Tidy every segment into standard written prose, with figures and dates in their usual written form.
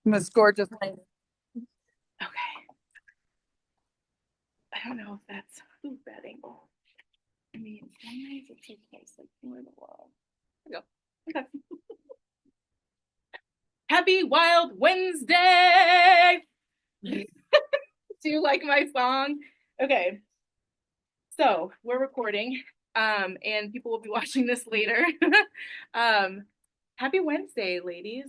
Most gorgeous lady. Okay. I don't know if that's bad angle. I mean, sometimes it's okay. It's like more the wall. There we go. Okay. Happy Wild Wednesday! Do you like my song? Okay. So we're recording, and people will be watching this later. um, Happy Wednesday, ladies.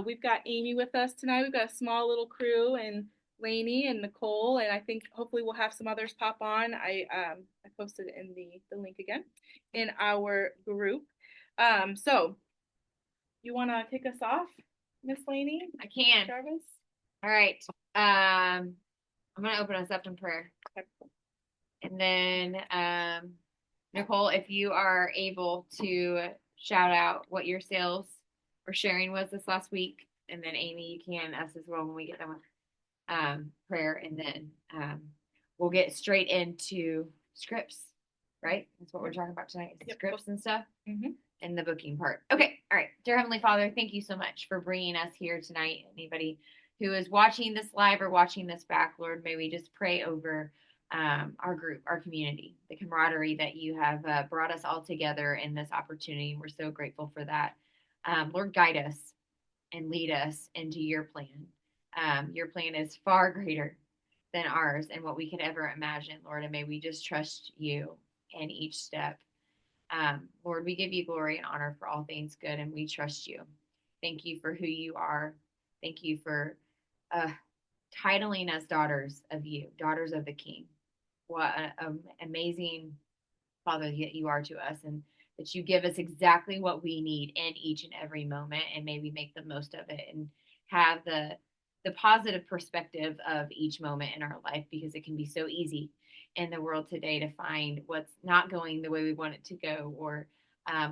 We've got Amy with us tonight. We've got a small little crew, and Lainey and Nicole, and I think hopefully we'll have some others pop on. I posted in the link again in our group. So you want to kick us off, Miss Lainey? I can. Jarvis? All right. I'm going to open us up in prayer. Okay. And then, Nicole, if you are able to shout out what your sales or sharing was this last week. And then, Amy, you can, us as well, when we get done with prayer. And then we'll get straight into scripts, right? That's what we're talking about tonight. Yep. Scripts and stuff. Mm-hmm. And the booking part. Okay. All right. Dear Heavenly Father, thank you so much for bringing us here tonight. Anybody who is watching this live or watching this back, Lord, may we just pray over our group, our community, the camaraderie that you have brought us all together in this opportunity. We're so grateful for that. Lord, guide us and lead us into your plan. Your plan is far greater than ours and what we could ever imagine, Lord, and may we just trust you in each step. Lord, we give you glory and honor for all things good, and we trust you. Thank you for who you are. Thank you for titling us daughters of you, daughters of the King. What an amazing Father that you are to us, and that you give us exactly what we need in each and every moment, and may we make the most of it and have the positive perspective of each moment in our life, because it can be so easy in the world today to find what's not going the way we want it to go, or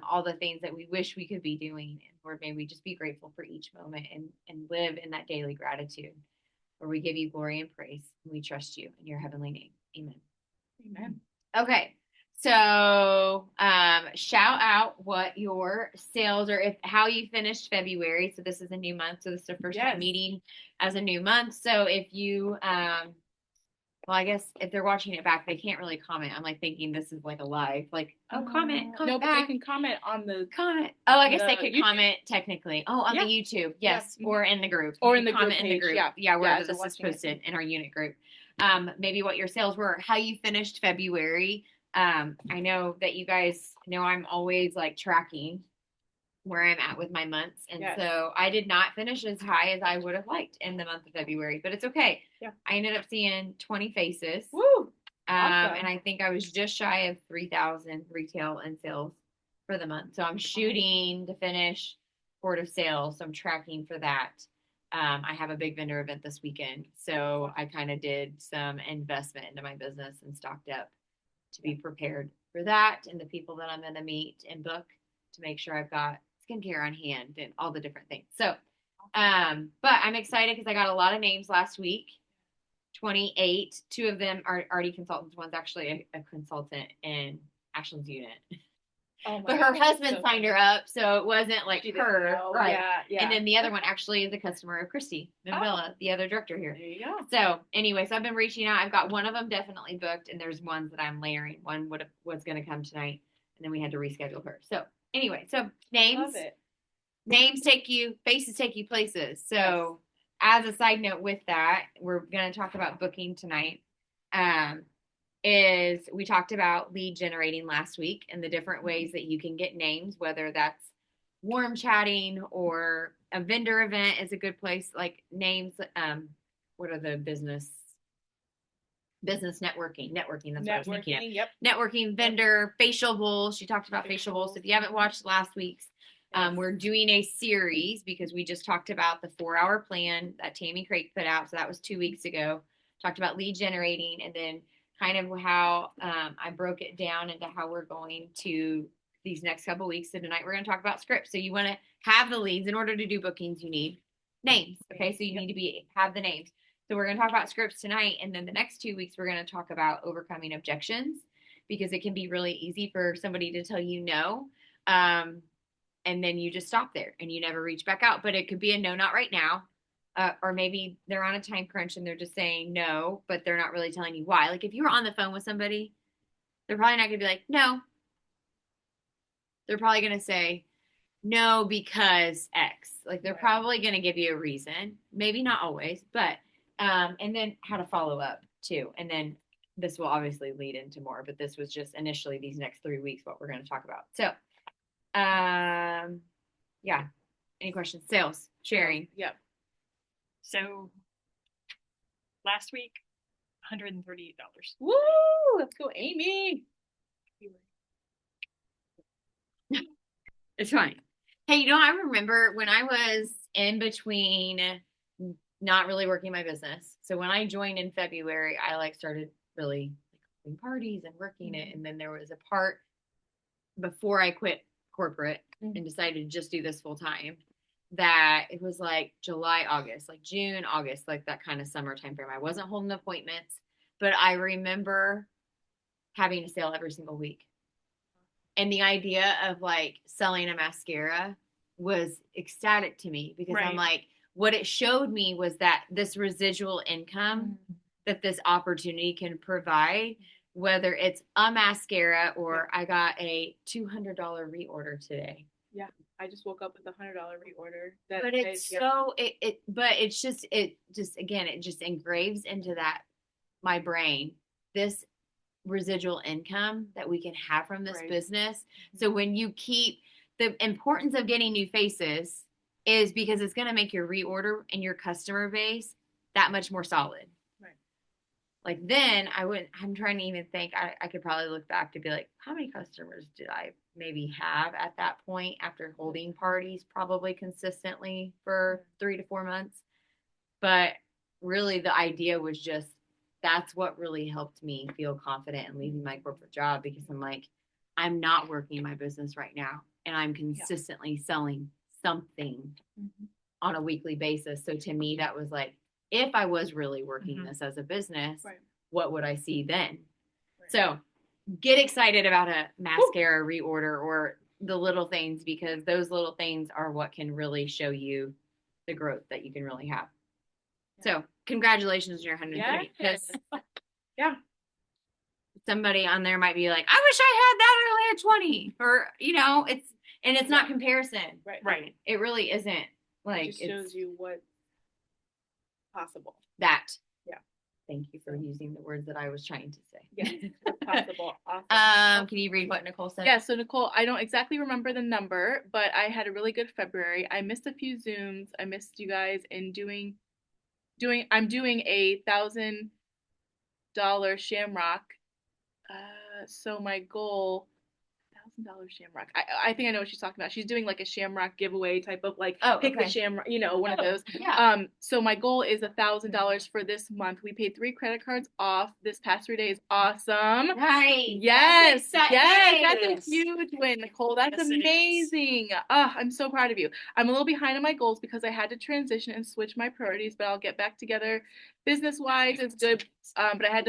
all the things that we wish we could be doing. And Lord, may we just be grateful for each moment and live in that daily gratitude, where we give you glory and praise. And we trust you in your heavenly name. Amen. Amen. Okay. So shout out what your sales or how you finished February. So this is a new month. So this is the first time meeting as a new month. So if you well, I guess if they're watching it back, they can't really comment. I'm like thinking this is like a live, like, comment no, back. But they can comment on the comment. Oh, I guess they could comment technically. Oh, on Yeah. the YouTube, yes, Yeah. or in the group, or in the comment group in the page. group. Yeah, Wherever this is posted in our unit group. Maybe what your sales were, how you finished February. I know that you guys know I'm always like tracking where I'm at with my months. And so I did not finish as high as I would have liked in the month of February, but it's okay. Yeah. I ended up seeing 20 faces. Woo! Awesome. And I think I was just shy of 3,000 retail and sales for the month. So I'm shooting to finish Port of Sales. So I'm tracking for that. I have a big vendor event this weekend. So I kind of did some investment into my business and stocked up to be prepared for that, and the people that I'm going to meet and book, to make sure I've got skincare on hand and all the different things. So, but I'm excited because I got a lot of names last week. 28. 2 of them are already consultants. One's actually a consultant in Ashland's unit. But her husband signed her up, so it wasn't like her, right? Yeah. And then the other one actually is a customer of Christy Mabilla, the other director here. There you go. So anyway, so I've been reaching out. I've got one of them definitely booked, and there's ones that I'm layering. One was going to come tonight, and then we had to reschedule her. So anyway, so names take you, faces take you places. So as a side note with that, we're going to talk about booking tonight. Is we talked about lead generating last week and the different ways that you can get names, whether that's warm chatting or a vendor event is a good place, like names. What are the business networking? That's what I was thinking of. Yep. Networking, vendor, facial bowls. She talked about facial bowls. If you haven't watched last week's, we're doing a series because we just talked about the 4-hour plan that Tammy Craig put out. So that was 2 weeks ago. Talked about lead generating, and then kind of how I broke it down into how we're going to these next couple weeks. So tonight we're going to talk about scripts. So you want to have the leads. In order to do bookings, you need names. Okay, so you need to have the names. So we're going to talk about scripts tonight, and then the next 2 weeks we're going to talk about overcoming objections, because it can be really easy for somebody to tell you no. and then you just stop there and you never reach back out. But it could be a no, not right now. Or maybe they're on a time crunch and they're just saying no, but they're not really telling you why. Like if you were on the phone with somebody, they're probably not going to be like, no. They're probably going to say, no, because X. Like they're probably going to give you a reason. Maybe not always, but, and then how to follow up too. And then this will obviously lead into more, but this was just initially these next 3 weeks, what we're going to talk about. So, yeah. Any questions? Sales, sharing. Yep. So last week, $138. Woo! Let's go, Amy. It's fine. Hey, you know, I remember when I was in between not really working my business. So when I joined in February, I like started really like parties and working it. And then there was a part before I quit corporate and decided to just do this full time that it was like July, August, like June, August, like that kind of summer time frame. I wasn't holding appointments, but I remember having a sale every single week. And the idea of like selling a mascara was ecstatic to me because I'm like, what it showed me was that this residual income that this opportunity can provide, whether it's a mascara or I got a $200 reorder today. Yeah. I just woke up with a $100 reorder. But it's so but it just again, it just engraves into that my brain this residual income that we can have from this business. So when you keep the importance of getting new faces is because it's going to make your reorder and your customer base that much more solid. Right. Like then I'm trying to even think, I could probably look back to be like, how many customers did I maybe have at that point after holding parties probably consistently for 3 to 4 months. But really the idea was just, that's what really helped me feel confident in leaving my corporate job because I'm like, I'm not working my business right now and I'm consistently selling something on a weekly basis. So to me, that was like, if I was really working this as a business, what would I see then? So get excited about a mascara reorder or the little things because those little things are what can really show you the growth that you can really have. So congratulations on your 130. Yes. Somebody on there might be like, I wish I had that early at 20 or, you know, it's not comparison. Right. It really isn't like, it just shows you what's possible. That. Yeah. Thank you for using the words that I was trying to say. Yes, possible. Awesome. Can you read what Nicole said? Yeah, so Nicole, I don't exactly remember the number, but I had a really good February. I missed a few Zooms. I missed you guys in I'm doing a $1,000 Shamrock. So my goal, $1,000 Shamrock. I think I know what she's talking about. She's doing like a Shamrock giveaway type of like pick the Shamrock, you know, one of those. Yeah. So my goal is $1,000 for this month. We paid 3 credit cards off this past 3 days. Awesome. Nice. Yes. That's a huge win, Nicole. That's amazing. I'm so proud of you. I'm a little behind on my goals because I had to transition and switch my priorities, but I'll get back together. Business wise, it's good. But I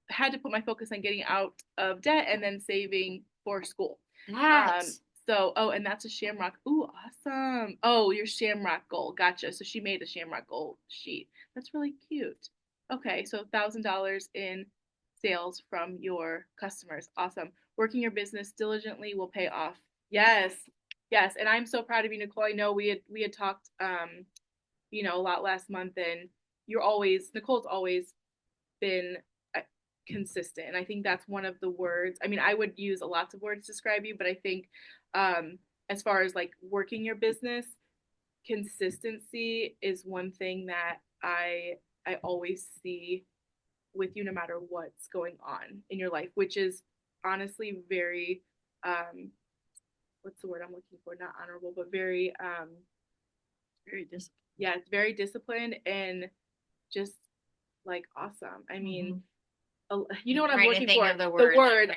had to put my focus on getting out of debt and then saving for school. And that's a Shamrock. Ooh, awesome. Oh, your Shamrock goal. Gotcha. So she made a Shamrock goal sheet. That's really cute. Okay, so $1,000 in sales from your customers. Awesome. Working your business diligently will pay off. Yes. And I'm so proud of you, Nicole. I know we had talked a lot last month, and Nicole's always been consistent. And I think that's one of the words. I mean, I would use lots of words to describe you, but I think as far as like working your business, consistency is one thing that I always see with you no matter what's going on in your life, which is honestly very what's the word I'm looking for? Not honorable, but very disciplined. Yeah, it's very disciplined and just like awesome. I mean, you know what I'm looking for? The word.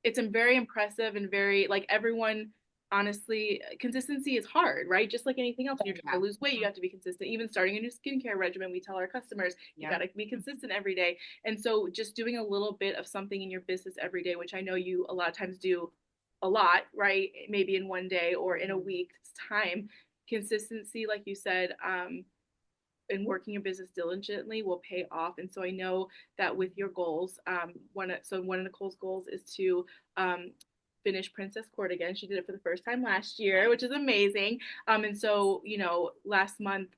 It's very impressive and very like everyone. Honestly, consistency is hard, right? Just like anything else, when you're trying to lose weight, you have to be consistent. Even starting a new skincare regimen, we tell our customers you got to be consistent every day. And so, just doing a little bit of something in your business every day, which I know you a lot of times do a lot, right? Maybe in one day or in a week's time. Consistency, like you said, and working your business diligently will pay off. And so I know that with your goals, one of Nicole's goals is to finish Princess Court again. She did it for the first time last year, which is amazing. And so, last month,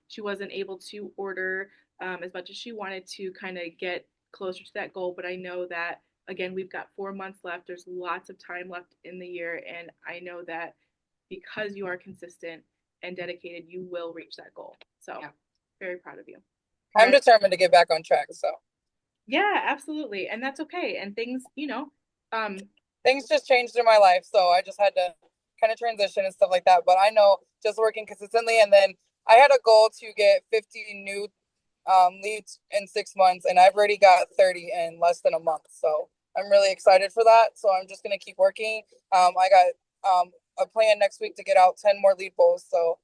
she wasn't able to order as much as she wanted to kind of get closer to that goal. But I know that, again, we've got 4 months left. There's lots of time left in the year. And I know that because you are consistent and dedicated, you will reach that goal. So very proud of you. I'm determined to get back on track. So yeah, absolutely. And that's okay. And things, things just changed in my life. So I just had to kind of transition and stuff like that. But I know just working consistently. And then I had a goal to get 50 new leads in 6 months. And I've already got 30 in less than a month. So I'm really excited for that. So I'm just going to keep working. I got a plan next week to get out 10 more lead bowls. So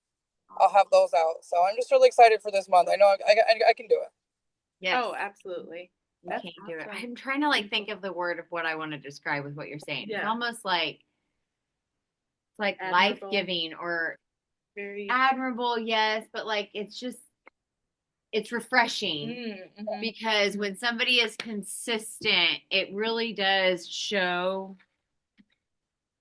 I'll have those out. So I'm just really excited for this month. I know I can do it. Yes. Oh, absolutely. You That's can't do it. awesome. I'm trying to think of the word of what I want to describe with what you're saying. It's Yeah. almost like it's like Admirable. life-giving or Very admirable, yes, but like it's refreshing because when somebody is consistent, it really does show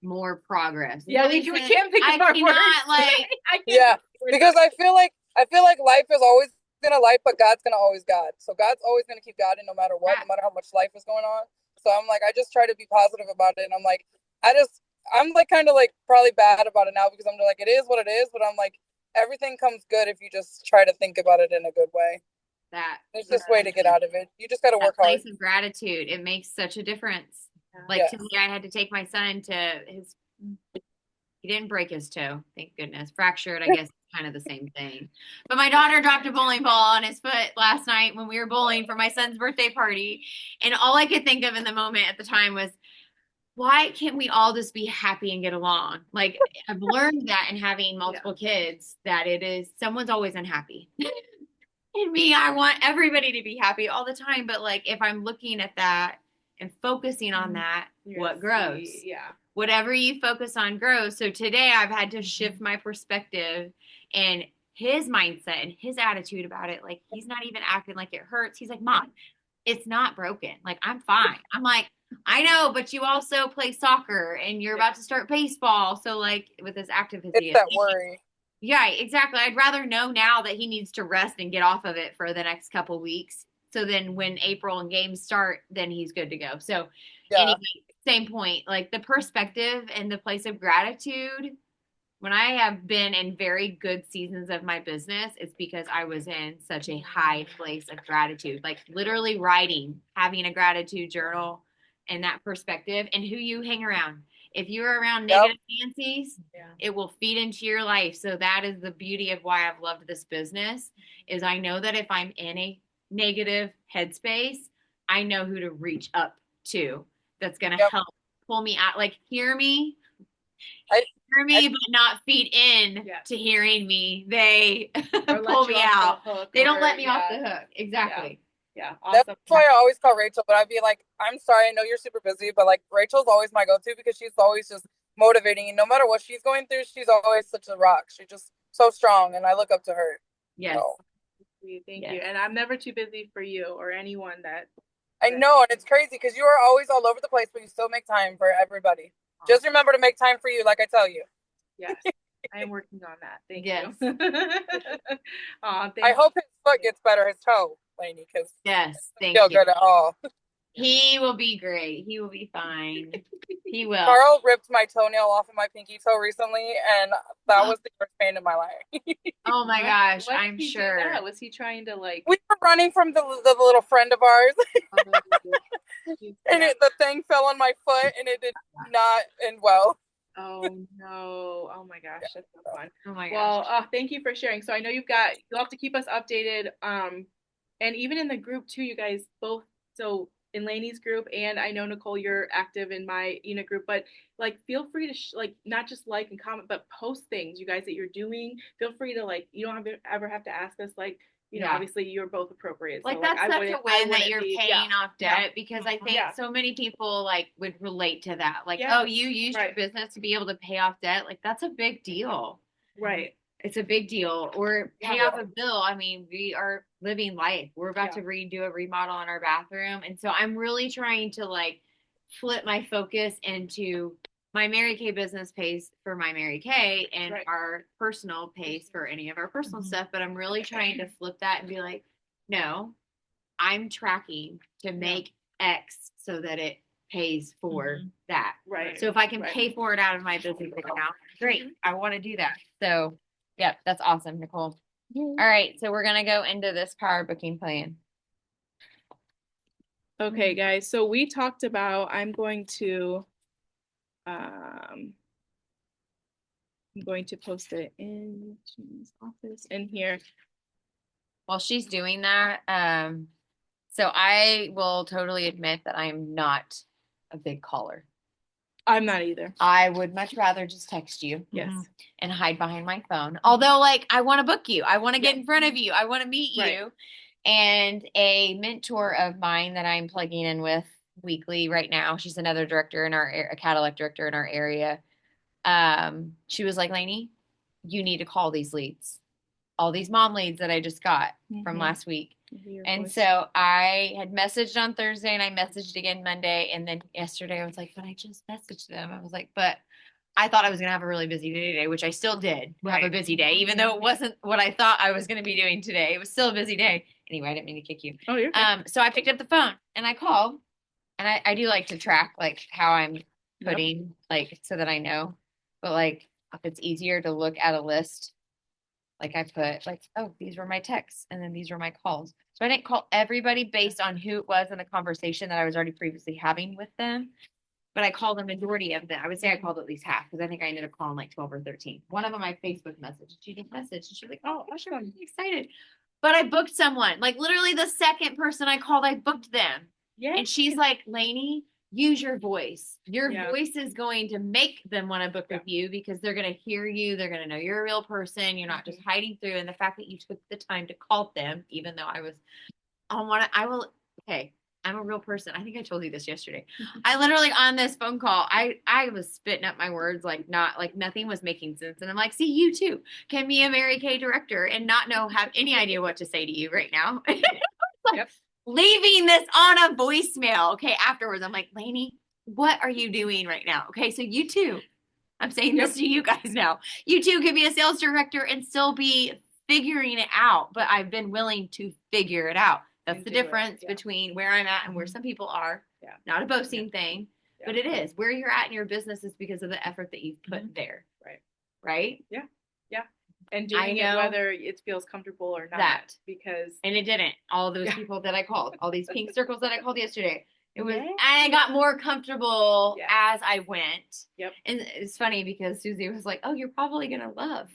more progress. Yeah, we can't think of our cannot words. like Yeah, because I feel like life is always gonna life, but God's gonna always God. So God's always gonna keep God in no matter what, no matter how much life is going on. So I'm like, I just try to be positive about it, and I'm like, I'm like kind of like probably bad about it now because I'm like, it is what it is, but I'm like, everything comes good if you just try to think about it in a good way. that. There's this way to get out of it. You just got to work hard. Place of gratitude. It makes such a difference. Yeah. Like Yes. to me, I had to take my son to he didn't break his toe, thank goodness. Fractured, I guess, kind of the same thing. But my daughter dropped a bowling ball on his foot last night when we were bowling for my son's birthday party. And all I could think of in the moment at the time was, why can't we all just be happy and get along? Like I've learned that in having multiple kids, that it is someone's always unhappy. And me, I want everybody to be happy all the time. But like if I'm looking at that and focusing on that, what grows? Yeah. Whatever you focus on grows. So today I've had to shift my perspective and his mindset and his attitude about it. Like he's not even acting like it hurts. He's like, Mom, it's not broken. Like I'm fine. I'm like, I know, but you also play soccer and you're about to start baseball. So like with his activity, It's that worry. yeah, exactly. I'd rather know now that he needs to rest and get off of it for the next couple weeks. So then when April and games start, then he's good to go. So Yeah. anyway, same point, like the perspective and the place of gratitude. When I have been in very good seasons of my business, it's because I was in such a high place of gratitude, like literally writing, having a gratitude journal and that perspective and who you hang around. If you're around negative Nancy's, it will feed into your life. So that is the beauty of why I've loved this business is I know that if I'm in a negative headspace, I know who to reach up to that's going to help pull me out. Like hear me, but not feed in to hearing me. They pull me out. They don't let me off the hook. Exactly. Yeah. Awesome. That's why I always call Rachel, but I'd be like, I'm sorry, I know you're super busy, but like Rachel's always my go-to because she's always just motivating. And no matter what she's going through, she's always such a rock. She's just so strong, and I look up to her. Yes. So. Thank you. And I'm never too busy for you or anyone that. I know, and it's crazy because you are always all over the place, but you still make time for everybody. Just remember to make time for you, like I tell you. Yes, I am working on that. Thank Yes. you. I hope his foot gets better, his toe, Lainey, because Yes, thank feel you. good at all. He will be great. He will be fine. He will. Carl ripped my toenail off of my pinky toe recently, and that was the worst pain in my life. Oh my gosh, What I'm did he do sure. that? Was he trying to like? We were running from the little friend of ours, and the thing fell on my foot, and it did not end well. Oh no! Oh my gosh, that's so fun. Oh my gosh. Well, thank you for sharing. So I know you'll have to keep us updated. And even in the group too, you guys both. So in Lainey's group, and I know Nicole, you're active in my Ena group. But like, feel free to not just like and comment, but post things you guys that you're doing. Feel free to you don't ever have to ask us like you know, Yeah. obviously you're both appropriate. Like So that's I such a wouldn't- I win that wouldn't you're be- paying off debt because I think Yeah. so many people like would relate to that. Like, Yeah. oh, you used your Right. business to be able to pay off debt. Like that's a big deal. Right. It's a big deal. Or pay Yeah. off a bill. I mean, we are living life. We're about to redo a remodel in our bathroom. And so I'm really trying to like flip my focus into my Mary Kay business pays for my Mary Kay and Right. our personal pays for any of our personal Mhm. stuff. But I'm really trying to flip that and be like, no, I'm tracking to make X so that it pays for Mhm. that. Right. So if I can Right. pay for it out of my business account, great. I want to do that. So, yeah, that's awesome, Nicole. All right, so we're gonna go into this power booking plan. Okay, guys. So we talked about, I'm going to post it in Jean's office in here. While she's doing that, so I will totally admit that I'm not a big caller. I'm not either. I would much rather just text you Yes. and hide behind my phone. Although, like, I want to book you. I want to get in front of you. I want to meet Right. you. And a mentor of mine that I'm plugging in with weekly right now, she's another director in a Cadillac director in our area. She was like, Lainey, you need to call these leads. All these mom leads that I just got from Mhm. last week. Your And voice. so I had messaged on Thursday and I messaged again Monday. And then yesterday I was like, but I just messaged them. I was like, but I thought I was going to have a really busy day today, which I still did have a Right. busy day, even though it wasn't what I thought I was going to be doing today. It was still a busy day. Anyway, I didn't mean to kick you. Oh, you're good. So I picked up the phone and I called, and I do like to track like how I'm putting like so that I know, but like if it's easier to look at a list, like I put like, oh, these were my texts and then these were my calls. So I didn't call everybody based on who it was in the conversation that I was already previously having with them. But I called the majority of them. I would say I called at least half because I think I ended up calling like 12 or 13. One of them I Facebook messaged. She didn't message. And she was like, oh, gosh, I'm really excited. But I booked someone. Like literally the second person I called, I booked them. Yeah. And she's like, Lainey, use your voice. Your Yeah. voice is going to make them want to book Yeah. with you because they're going to hear you. They're going to know you're a real person. You're not just hiding through. And the fact that you took the time to call them, even though I'm a real person. I think I told you this yesterday. I literally on this phone call, I was spitting up my words like nothing was making sense. And I'm like, see, you too can be a Mary Kay director and not have any idea what to say to you right now. Like, Yep. leaving this on a voicemail. Okay, afterwards, I'm like, Lainey, what are you doing right now? Okay, so you too. I'm saying this to you guys now. You too could be a sales director and still be figuring it out, but I've been willing to figure it out. That's And the do it, difference yeah. between where I'm at and where some people are. Yeah. Not a boasting thing, Yeah. but it is. Where you're at in your business is because of the effort that you've put there. Right. Right? And I doing it know whether it feels comfortable or not. that. Because And it didn't. All those Yeah. people that I called, all these pink circles that I called yesterday. It was, Yeah. and I got more comfortable Yeah. as I went. Yep. And it's funny because Susie was like, oh, you're probably going to love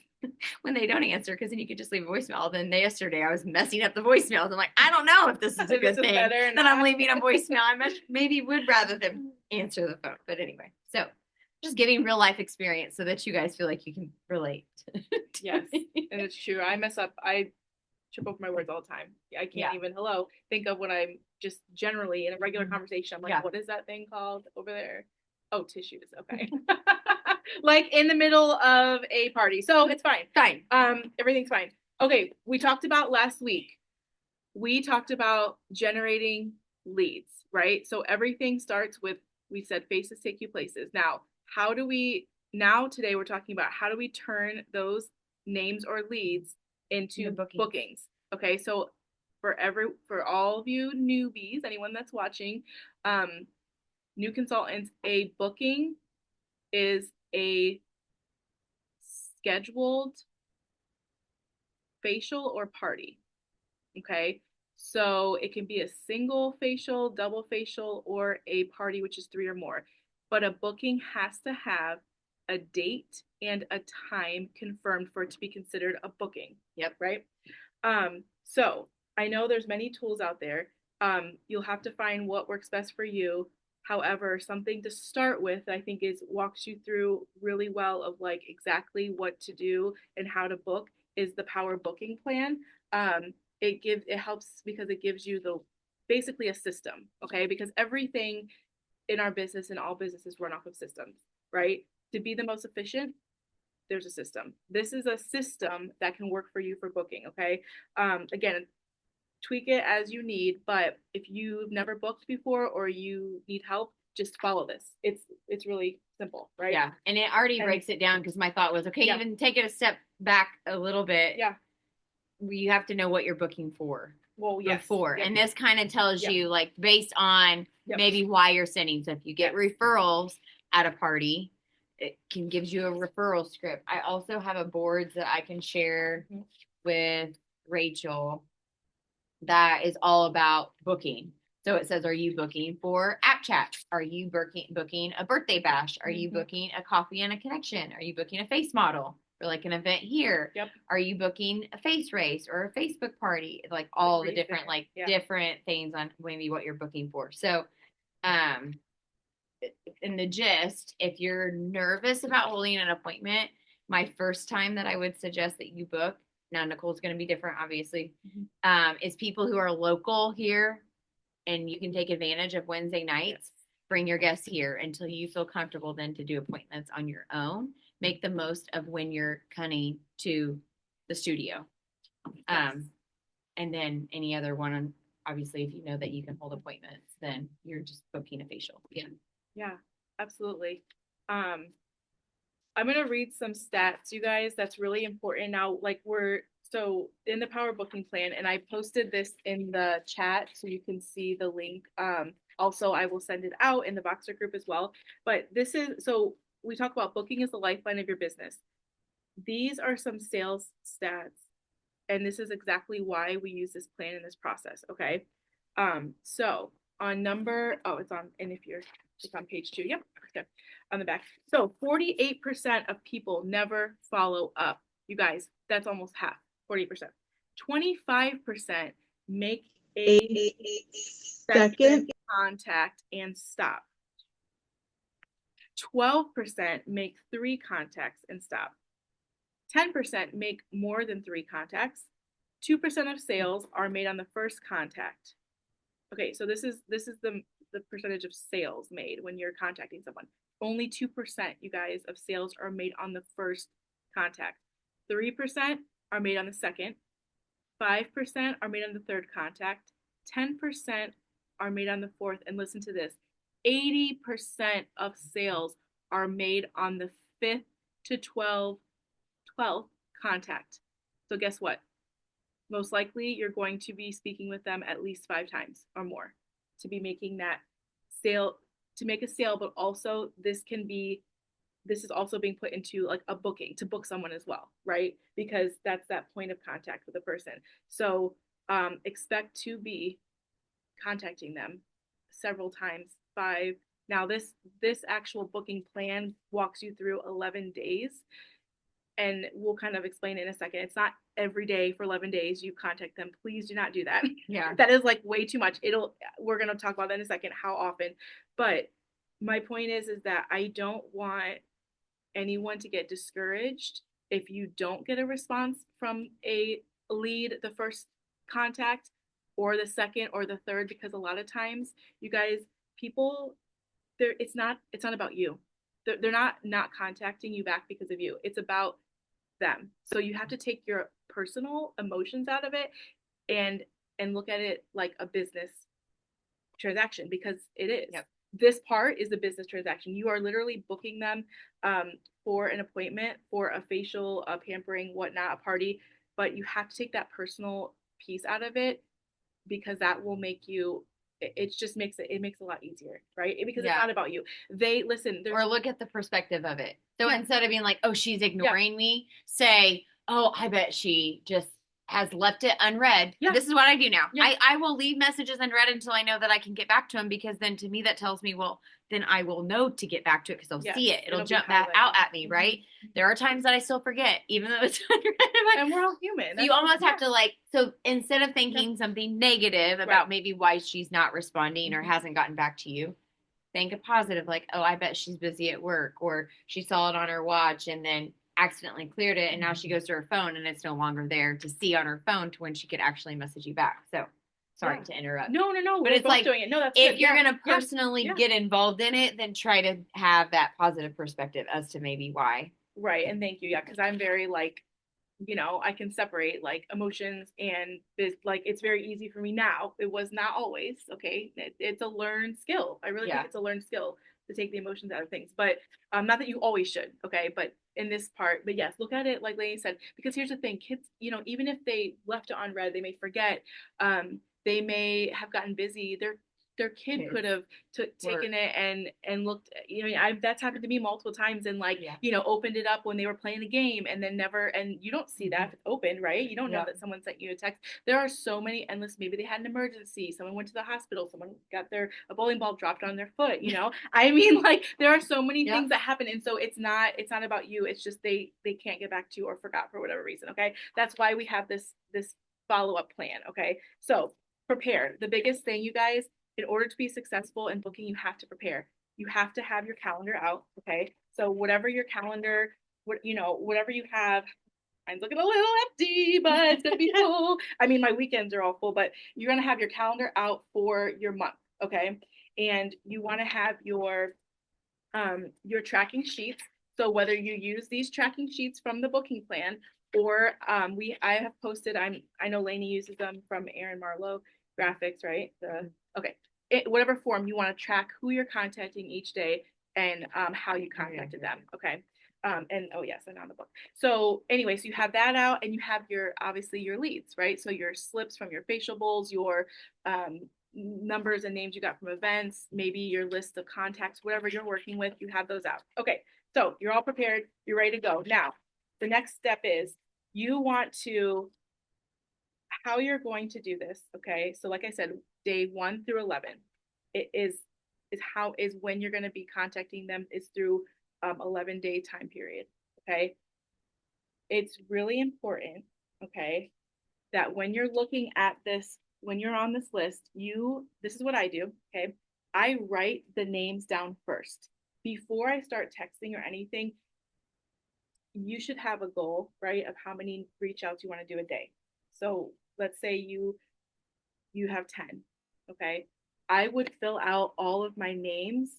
when they don't answer because then you could just leave a voicemail. Then yesterday I was messing up the voicemails. I'm like, I don't know if this is a This good is thing better or that I'm not. leaving a voicemail. Maybe would rather them answer the phone. But anyway, so just giving real life experience so that you guys feel like you can relate. Yes. And it's true. I mess up. I trip over my words all the time. I can't Yeah. even think of when I'm just generally in a regular conversation. I'm like, Yeah. what is that thing called over there? Oh, tissues. Okay. Like in the middle of a party. So it's fine. Fine. Everything's fine. Okay. We talked about last week. We talked about generating leads, right? So everything starts with, we said faces take you places. Now, today we're talking about how do we turn those names or leads into Into bookings. bookings. Okay, so for all of you newbies, anyone that's watching, new consultants, a booking is a scheduled facial or party. Okay, so it can be a single facial, double facial, or a party, which is 3 or more. But a booking has to have a date and a time confirmed for it to be considered a booking. Yep. Right? So I know there's many tools out there. You'll have to find what works best for you. However, something to start with, I think, walks you through really well of like exactly what to do and how to book is the Power Booking Plan. it helps because it gives you basically a system, okay? Because everything in our business and all businesses run off of systems, right? To be the most efficient, there's a system. This is a system that can work for you for booking, okay? Again, tweak it as you need, but if you've never booked before or you need help, just follow this. It's really simple, right? Yeah. And it already And- breaks it down because my thought was, okay, Yeah. even take it a step back a little bit. Yeah. You have to know what you're booking for Well, yes. before. Yep. And this kind of tells Yep. you, like, based on Yep. maybe why you're sending. So if you get Yes. referrals at a party, it gives you a referral script. I also have a board that I can share Mhm. with Rachel that is all about booking. So it says, are you booking for app chat? Are you booking a birthday bash? Are you Mhm. booking a coffee and a connection? Are you booking a face model for like an event here? Yep. Are you booking a face race or a Facebook party? Like all the different, Reason. like Yeah. different things on maybe what you're booking for. So, in the gist, if you're nervous about holding an appointment, my first time that I would suggest that you book, now Nicole's going to be different, obviously, is people who are local here and you can take advantage of Wednesday nights. Bring your guests here until you feel comfortable then to do appointments on your own. Make the most of when you're coming to the studio. And then any other one on, obviously, if you know that you can hold appointments, then you're just booking a facial. Yeah. Yeah, absolutely. I'm gonna read some stats, you guys, that's really important now. Like so in the Power Booking Plan, and I posted this in the chat so you can see the link. Also I will send it out in the Voxer group as well. But this is, so we talk about booking is the lifeline of your business. These are some sales stats, and this is exactly why we use this plan in this process, okay? So on number, it's on, and if you're, it's on page 2, yep, okay, on the back. So 48% of people never follow up. You guys, that's almost half, 48%. 25% make a second contact and stop. 12% make 3 contacts and stop. 10% make more than 3 contacts. 2% of sales are made on the first contact. Okay, so this is the percentage of sales made when you're contacting someone. Only 2%, you guys, of sales are made on the first contact. 3% are made on the second. 5% are made on the third contact. 10% are made on the fourth. And listen to this, 80% of sales are made on the 5th to 12th contact. So guess what? Most likely you're going to be speaking with them at least 5 times or more to be making that sale, to make a sale, but also this is also being put into like a booking to book someone as well, right? Because that's that point of contact with a person. So expect to be contacting them several times, 5. Now this actual booking plan walks you through 11 days. And we'll kind of explain in a second. It's not every day for 11 days you contact them. Please do not do that. Yeah. That is like way too much. We're going to talk about that in a second, how often. But my point is that I don't want anyone to get discouraged if you don't get a response from a lead, the first contact or the second or the third, because a lot of times, you guys, people, it's not about you. They're not contacting you back because of you. It's about them. So you have to take your personal emotions out of it and look at it like a business transaction, because it is. Yep. This part is a business transaction. You are literally booking them for an appointment, for a facial, a pampering, whatnot, a party, but you have to take that personal piece out of it, because that will make you, it just makes it makes it a lot easier, right? Because it's not about you. They listen. Or look at the perspective of it. So instead of being like, oh, she's ignoring me, say, oh, I bet she just has left it unread. Yeah. This is what I do now. Yeah. I will leave messages unread until I know that I can get back to them, because then to me that tells me, well, then I will know to get back to it because I'll see it. It'll jump back out at me, right? There are times that I still forget, even though it's unread. And we're all human. You almost have to so instead of thinking something negative about maybe why she's not responding or hasn't gotten back to you, think a positive, like, oh, I bet she's busy at work, or she saw it on her watch and then accidentally cleared it, and now she goes to her phone and it's no longer there to see on her phone to when she could actually message you back. So sorry Yeah. to interrupt. No, But we're it's both like, doing it. No, that's if good. you're Yeah, gonna yeah, personally yeah. get involved in it, then try to have that positive perspective as to maybe why. Right. And thank you. Yeah, because I'm very like, I can separate like emotions and this, like, it's very easy for me now. It was not always, okay? It's a learned skill. I really Yeah. think it's a learned skill to take the emotions out of things. But not that you always should, okay? But in this part, but yes, look at it like Lainey said, because here's the thing, kids, even if they left it on red, they may forget. They may have gotten busy. Their kid Kids. could have taken it and looked, that's happened to me multiple times, and like, Yeah. opened it up when they were playing a game and then never, and you don't see that if it's open, right? You don't know Yeah. that someone sent you a text. There are so many endless, maybe they had an emergency, someone went to the hospital, someone got a bowling ball dropped on their foot, I mean, like, there are so many Yeah. things that happen, and so it's not about you, it's just they can't get back to you or forgot for whatever reason, okay? That's why we have this follow-up plan, okay? So prepare. The biggest thing, you guys, in order to be successful in booking, you have to prepare. You have to have your calendar out, okay? So whatever your calendar, whatever you have, mine's looking a little empty, but it's gonna be full. I mean, my weekends are all full, but you're gonna have your calendar out for your month, okay? And you want to have your tracking sheets. So whether you use these tracking sheets from the booking plan, or I have posted, I know Lainey uses them from Erin Marlowe Graphics, right? Okay. Whatever form you want to track who you're contacting each day and how you contacted them. Okay. And oh yes, and on the book. So anyway, so you have that out, and you have obviously your leads, right? So your slips from your facial bowls, your numbers and names you got from events, maybe your list of contacts, whatever you're working with, you have those out. Okay. So you're all prepared. You're ready to go. Now, the next step is you want to, how you're going to do this. Okay. So like I said, day 1 through 11, it is when you're going to be contacting them is through 11-day time period. Okay. It's really important. Okay. That when you're looking at this, when you're on this list, this is what I do. Okay. I write the names down first. Before I start texting or anything, you should have a goal, right, of how many reach outs you want to do a day. So let's say you have 10. Okay. I would fill out all of my names.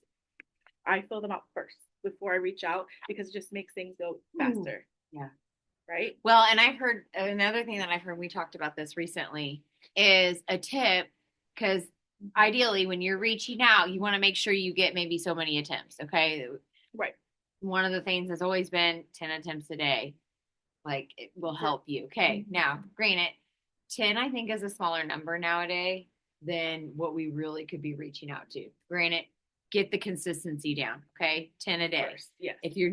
I fill them out first before I reach out, because it just makes things go faster. Ooh, yeah. Right. Well, and I've heard another thing that I've heard, we talked about this recently, is a tip, because ideally when you're reaching out, you want to make sure you get maybe so many attempts. Okay. Right. One of the things has always been 10 attempts a day. Like, it will help you. Okay. Now, granted, 10, I think, is a smaller number nowadays than what we really could be reaching out to. Granted, get the consistency down. Okay. 10 a day. Yes. If you're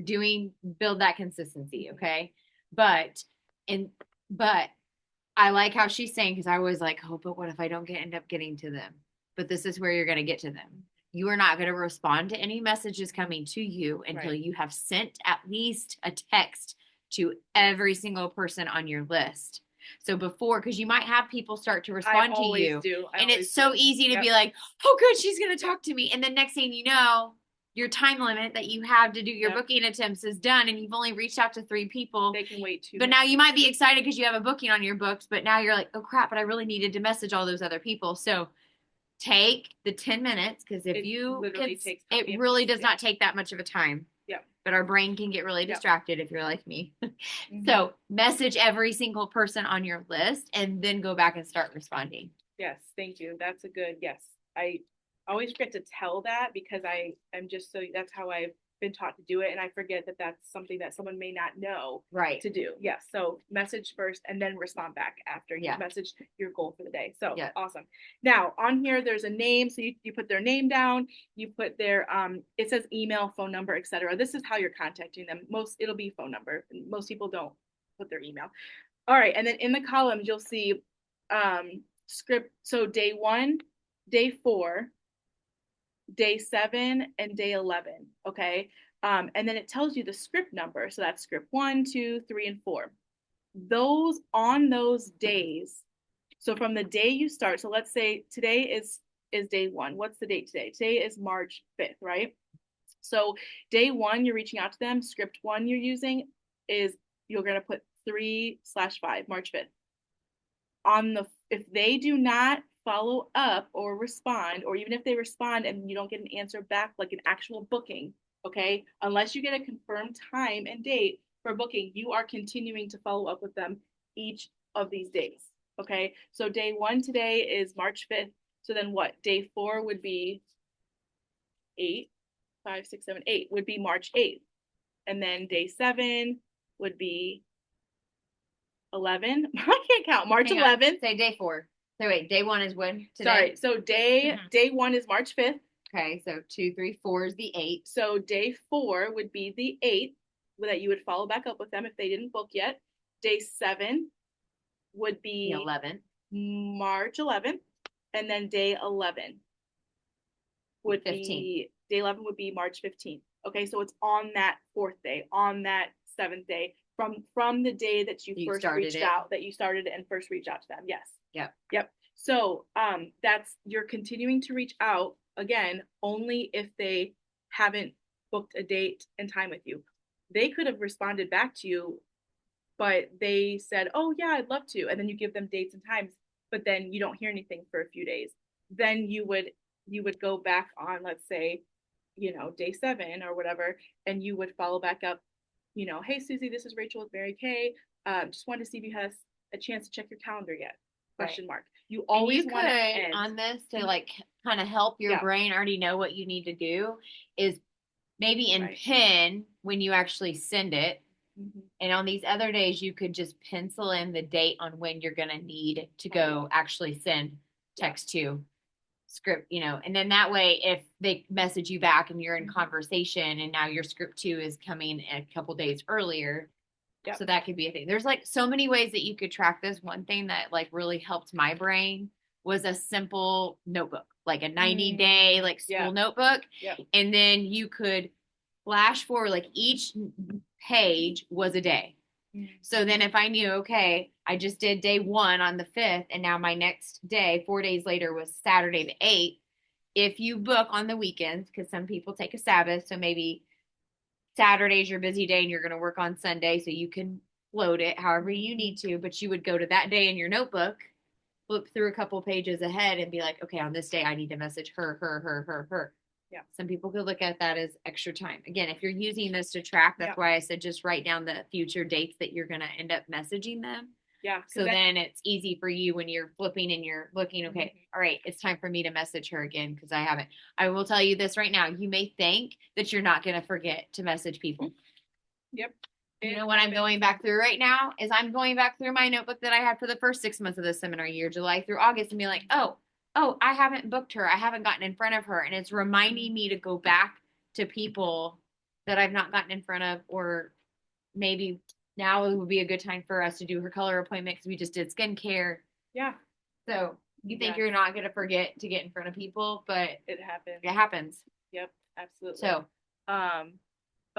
build that consistency. Okay. But I like how she's saying, because I was like, oh, but what if I don't end up getting to them? But this is where you're going to get to them. You are not going to respond to any messages coming to you until you have sent at least a text to every single person on your list. So because you might have people start to respond to you. And it's so easy to be like, oh, good, she's going to talk to me. And then next thing you know, your time limit that you have to do your booking attempts is done, and you've only reached out to 3 people. They can wait 2 But now you might be excited because you have a booking on your books, but now you're like, oh crap, but I really needed to message all those other people. So take the 10 minutes, because if it really does not take that much of a time. Yeah. But our brain can get really distracted if you're like me. So message every single person on your list and then go back and start responding. Yes, thank you. That's a good, yes. I always forget to tell that, because I'm just that's how I've been taught to do it, and I forget that that's something that someone may not know to do. Yes, so message first and then respond back after you message your goal for the day. So awesome. Now on here there's a name, so you put their name down, you put their it says email, phone number, etc. This is how you're contacting them. It'll be phone number. Most people don't put their email. All right, and then in the columns you'll see script. So day 1, day 4, day 7, and day 11. Okay. And then it tells you the script number. So that's script 1, 2, 3, and 4. On those days. So from the day you start, so let's say today is day 1. What's the date today? Today is March 5th, right? So day 1, you're reaching out to them. Script 1 you're using is you're gonna put 3/5, March 5th. If they do not follow up or respond, or even if they respond and you don't get an answer back, like an actual booking, okay, unless you get a confirmed time and date for booking, you are continuing to follow up with them each of these days. Okay, so day 1 today is March 5th. So then what? Day 4 would be 8, 5, 6, 7, 8 would be March 8th. And then day 7 would be 11. I can't count. March Hang on. 11th. Say day 4. So wait, day 1 is when today? Sorry. So day 1 is March 5th. Okay, so 2, 3, 4 is the 8th. So day 4 would be the 8th that you would follow back up with them if they didn't book yet. Day 7 would be The 11th. March 11th, and then day 11 would 15th. be day 11 would be March 15th. Okay, so it's on that 4th day, on that 7th day from the day that you first reached out, that you started and first reached out to them. Yes. Yep. So that's, you're continuing to reach out again only if they haven't booked a date and time with you. They could have responded back to you, but they said, oh yeah, I'd love to, and then you give them dates and times, but then you don't hear anything for a few days. Then you would go back on, let's say, day 7 or whatever, and you would follow back up, hey Susie, this is Rachel with Mary Kay. Just wanted to see if you had a chance to check your calendar yet. Question mark. You always want to end on this to like kind of help your brain already know what you need to do, is maybe in pen when you actually send it. And on these other days, you could just pencil in the date on when you're going to need to go actually send text to script, and then that way, if they message you back and you're in conversation and now your script 2 is coming a couple days earlier. Yep. So that could be a thing. There's like so many ways that you could track this. One thing that like really helped my brain was a simple notebook, like a 90-day like school notebook. Yep. And then you could flash forward, like each page was a day. So then if I knew, okay, I just did day 1 on the 5th, and now my next day, 4 days later, was Saturday the 8th. If you book on the weekends, because some people take a Sabbath, so maybe Saturday's your busy day and you're going to work on Sunday, so you can load it however you need to, but you would go to that day in your notebook, flip through a couple pages ahead and be like, okay, on this day, I need to message her. Yeah. Some people could look at that as extra time. Again, if you're using this to track, that's why I said just write down the future dates that you're going to end up messaging them. Yeah. So then it's easy for you when you're flipping and you're looking, okay, all right, it's time for me to message her again because I haven't. I will tell you this right now. You may think that you're not going to forget to message people. Yep. You know what I'm going back through right now is I'm going back through my notebook that I had for the first 6 months of the seminar year, July through August, and be like, oh, I haven't booked her. I haven't gotten in front of her. And it's reminding me to go back to people that I've not gotten in front of, or maybe now it would be a good time for us to do her color appointment because we just did skincare. Yeah. So you think you're not going to forget to get in front of people, but it happens. It happens. Yep, absolutely. So,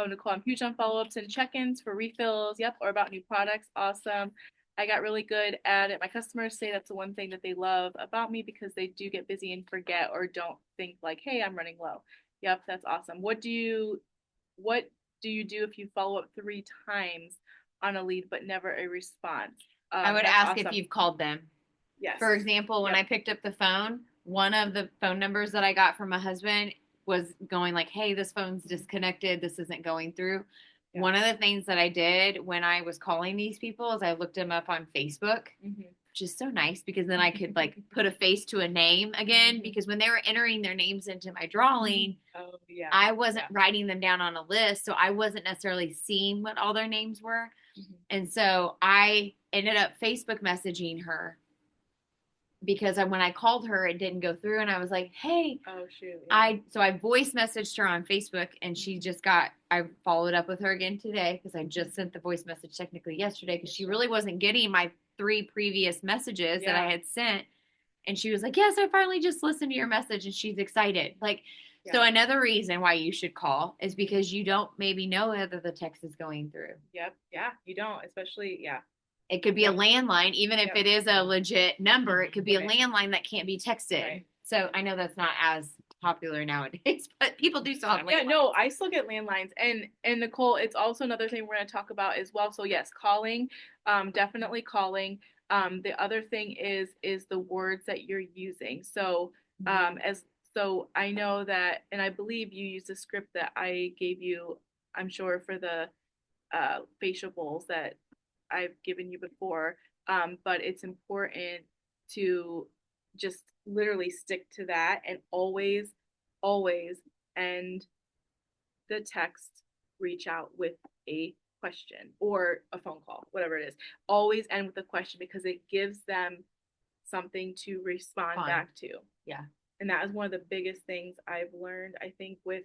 Nicole, I'm huge on follow-ups and check-ins for refills. Yep. Or about new products. Awesome. I got really good at it. My customers say that's the one thing that they love about me because they do get busy and forget or don't think like, hey, I'm running low. Yep, that's awesome. What do you do if you follow up 3 times on a lead but never a response? I would ask if you've called them. Yes. For example, when I picked up the phone, one of the phone numbers that I got from my husband was going like, hey, this phone's disconnected. This isn't going through. Yeah. One of the things that I did when I was calling these people is I looked them up on Facebook, which is so nice because then I could like put a face to a name again, because when they were entering their names into my drawing, I wasn't writing them down on a list. So I wasn't necessarily seeing what all their names were. And so I ended up Facebook messaging her because when I called her, it didn't go through. And I was like, hey, I voice messaged her on Facebook, and she just I followed up with her again today because I just sent the voice message technically yesterday because she really wasn't getting my 3 previous messages that I had sent. And she was like, yes, I finally just listened to your message, and she's excited. So another reason why you should call is because you don't maybe know whether the text is going through. Yep. Yeah, you don't, especially, It could be a landline, even if it is a legit number, it could be a landline that can't be texted. Right. So I know that's not as popular nowadays, but people do still have Yeah, landlines. no, I still get landlines, and Nicole, it's also another thing we're going to talk about as well. So yes, calling, definitely calling. The other thing is the words that you're using. So as so I know that, and I believe you used the script that I gave you, I'm sure, for the facial bowls that I've given you before. But it's important to just literally stick to that and always end the text, reach out with a question or a phone call, whatever it is. Always end with a question because it gives them something to respond Fun. back to. Yeah. And that is one of the biggest things I've learned, I think, with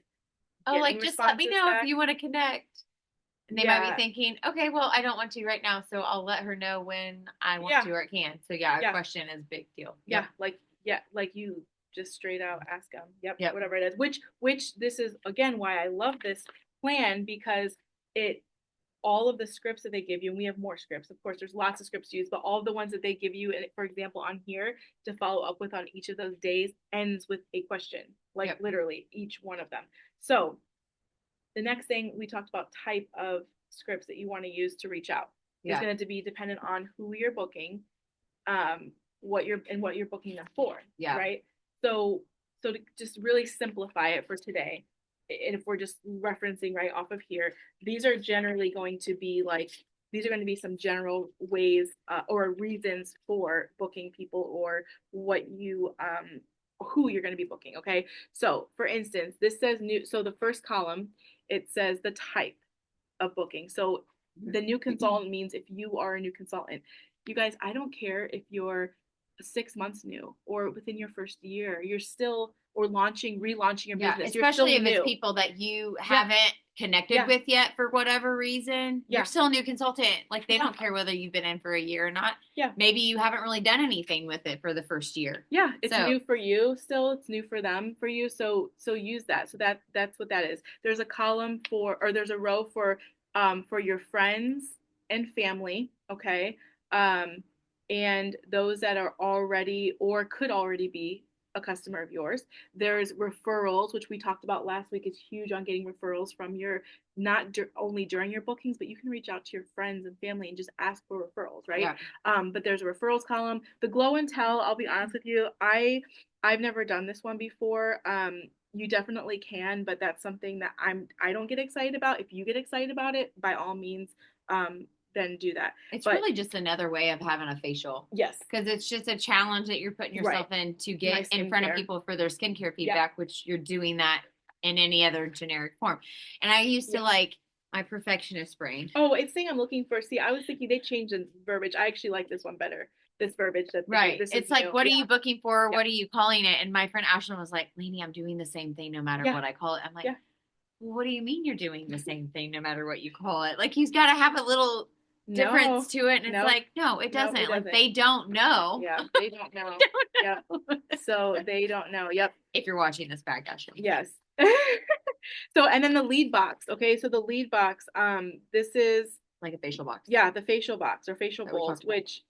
Oh, getting like just let me responses know back. if you want to connect. And they might Yeah. be thinking, okay, well, I don't want to right now, so I'll let her know when I want Yeah. to or can. So yeah, Yeah. a question is a big deal. Yeah, like you just straight out ask them. Yep. Whatever it is. Which this is again why I love this plan because it all of the scripts that they give you, and we have more scripts. Of course, there's lots of scripts to use, but all of the ones that they give you, and for example, on here to follow up with on each of those days ends with a question, like Yep. literally each one of them. So the next thing we talked about type of scripts that you want to use to reach out. Yeah. It's going to be dependent on who you're booking, what you're booking them for. Yeah. Right. So to just really simplify it for today, and if we're just referencing right off of here, these are generally going to be like these are going to be some general ways or reasons for booking people or what you who you're going to be booking. Okay. So for instance, this says new. So the first column, it says the type of booking. So the new consultant means if you are a new consultant. You guys, I don't care if you're 6 months new or within your first year, you're still or relaunching your Yeah, business. especially You're if still it's new. people that you haven't connected Yeah. with yet for whatever reason. Yeah. You're still a new consultant. Like they Yeah. don't care whether you've been in for a year or not. Yeah. Maybe you haven't really done anything with it for the first year. Yeah, it's So- new for you still. It's new for them for you. So use that. So that's what that is. There's a column there's a row for your friends and family, okay? And those that are already or could already be a customer of yours. There's referrals, which we talked about last week. It's huge on getting referrals from your only during your bookings, but you can reach out to your friends and family and just ask for referrals, right? Yeah. But there's a referrals column. The glow and tell, I'll be honest with you, I've never done this one before. You definitely can, but that's something that I don't get excited about. If you get excited about it, by all means, then do that. It's But- really just another way of having a facial. Yes. Because it's just a challenge that you're putting yourself in to get Nice in front of skincare. people for their skincare feedback, which you're doing that in any other generic form. And I used to Yeah. like my perfectionist brain. Oh, it's saying I'm looking for. See, I was thinking they changed the verbiage. I actually like this one better. This verbiage that Right. This It's is like, new. what are Yeah. you booking for? Yeah. What are you calling it? And my friend Ashlyn was like, Lainey, I'm doing the same thing no matter Yeah. what I call it. I'm like, Yeah. well, what do you mean you're doing the same thing no matter what you call it? Like, he's got to have a little difference to it. And No. it's like, no, it No, doesn't. it Like, doesn't. they don't know. Yeah, they don't know. Yep. So they don't know. Yep. If you're watching this back, Ashley. Yes. So and then the lead box. Okay, so the lead box. This is Like a facial box. yeah the facial box or facial That we bowls. talked about. Which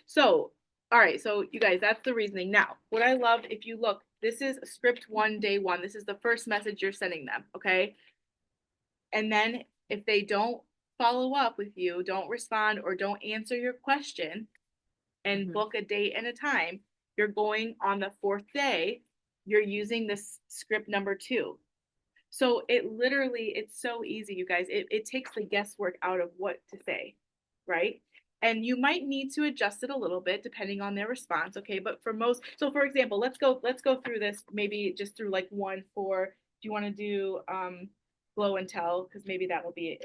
So all right. So you guys, that's the reasoning. Now, what I love, if you look, this is script 1, day 1. This is the first message you're sending them. Okay. And then if they don't follow up with you, don't respond, or don't answer your question and Mhm. book a date and a time, you're going on the 4th day, you're using this script number 2. So it's so easy, you guys. It takes the guesswork out of what to say, right? And you might need to adjust it a little bit depending on their response, okay? But so for example, let's go through this, maybe just through like one for, do you want to do glow and tell? Because maybe that will be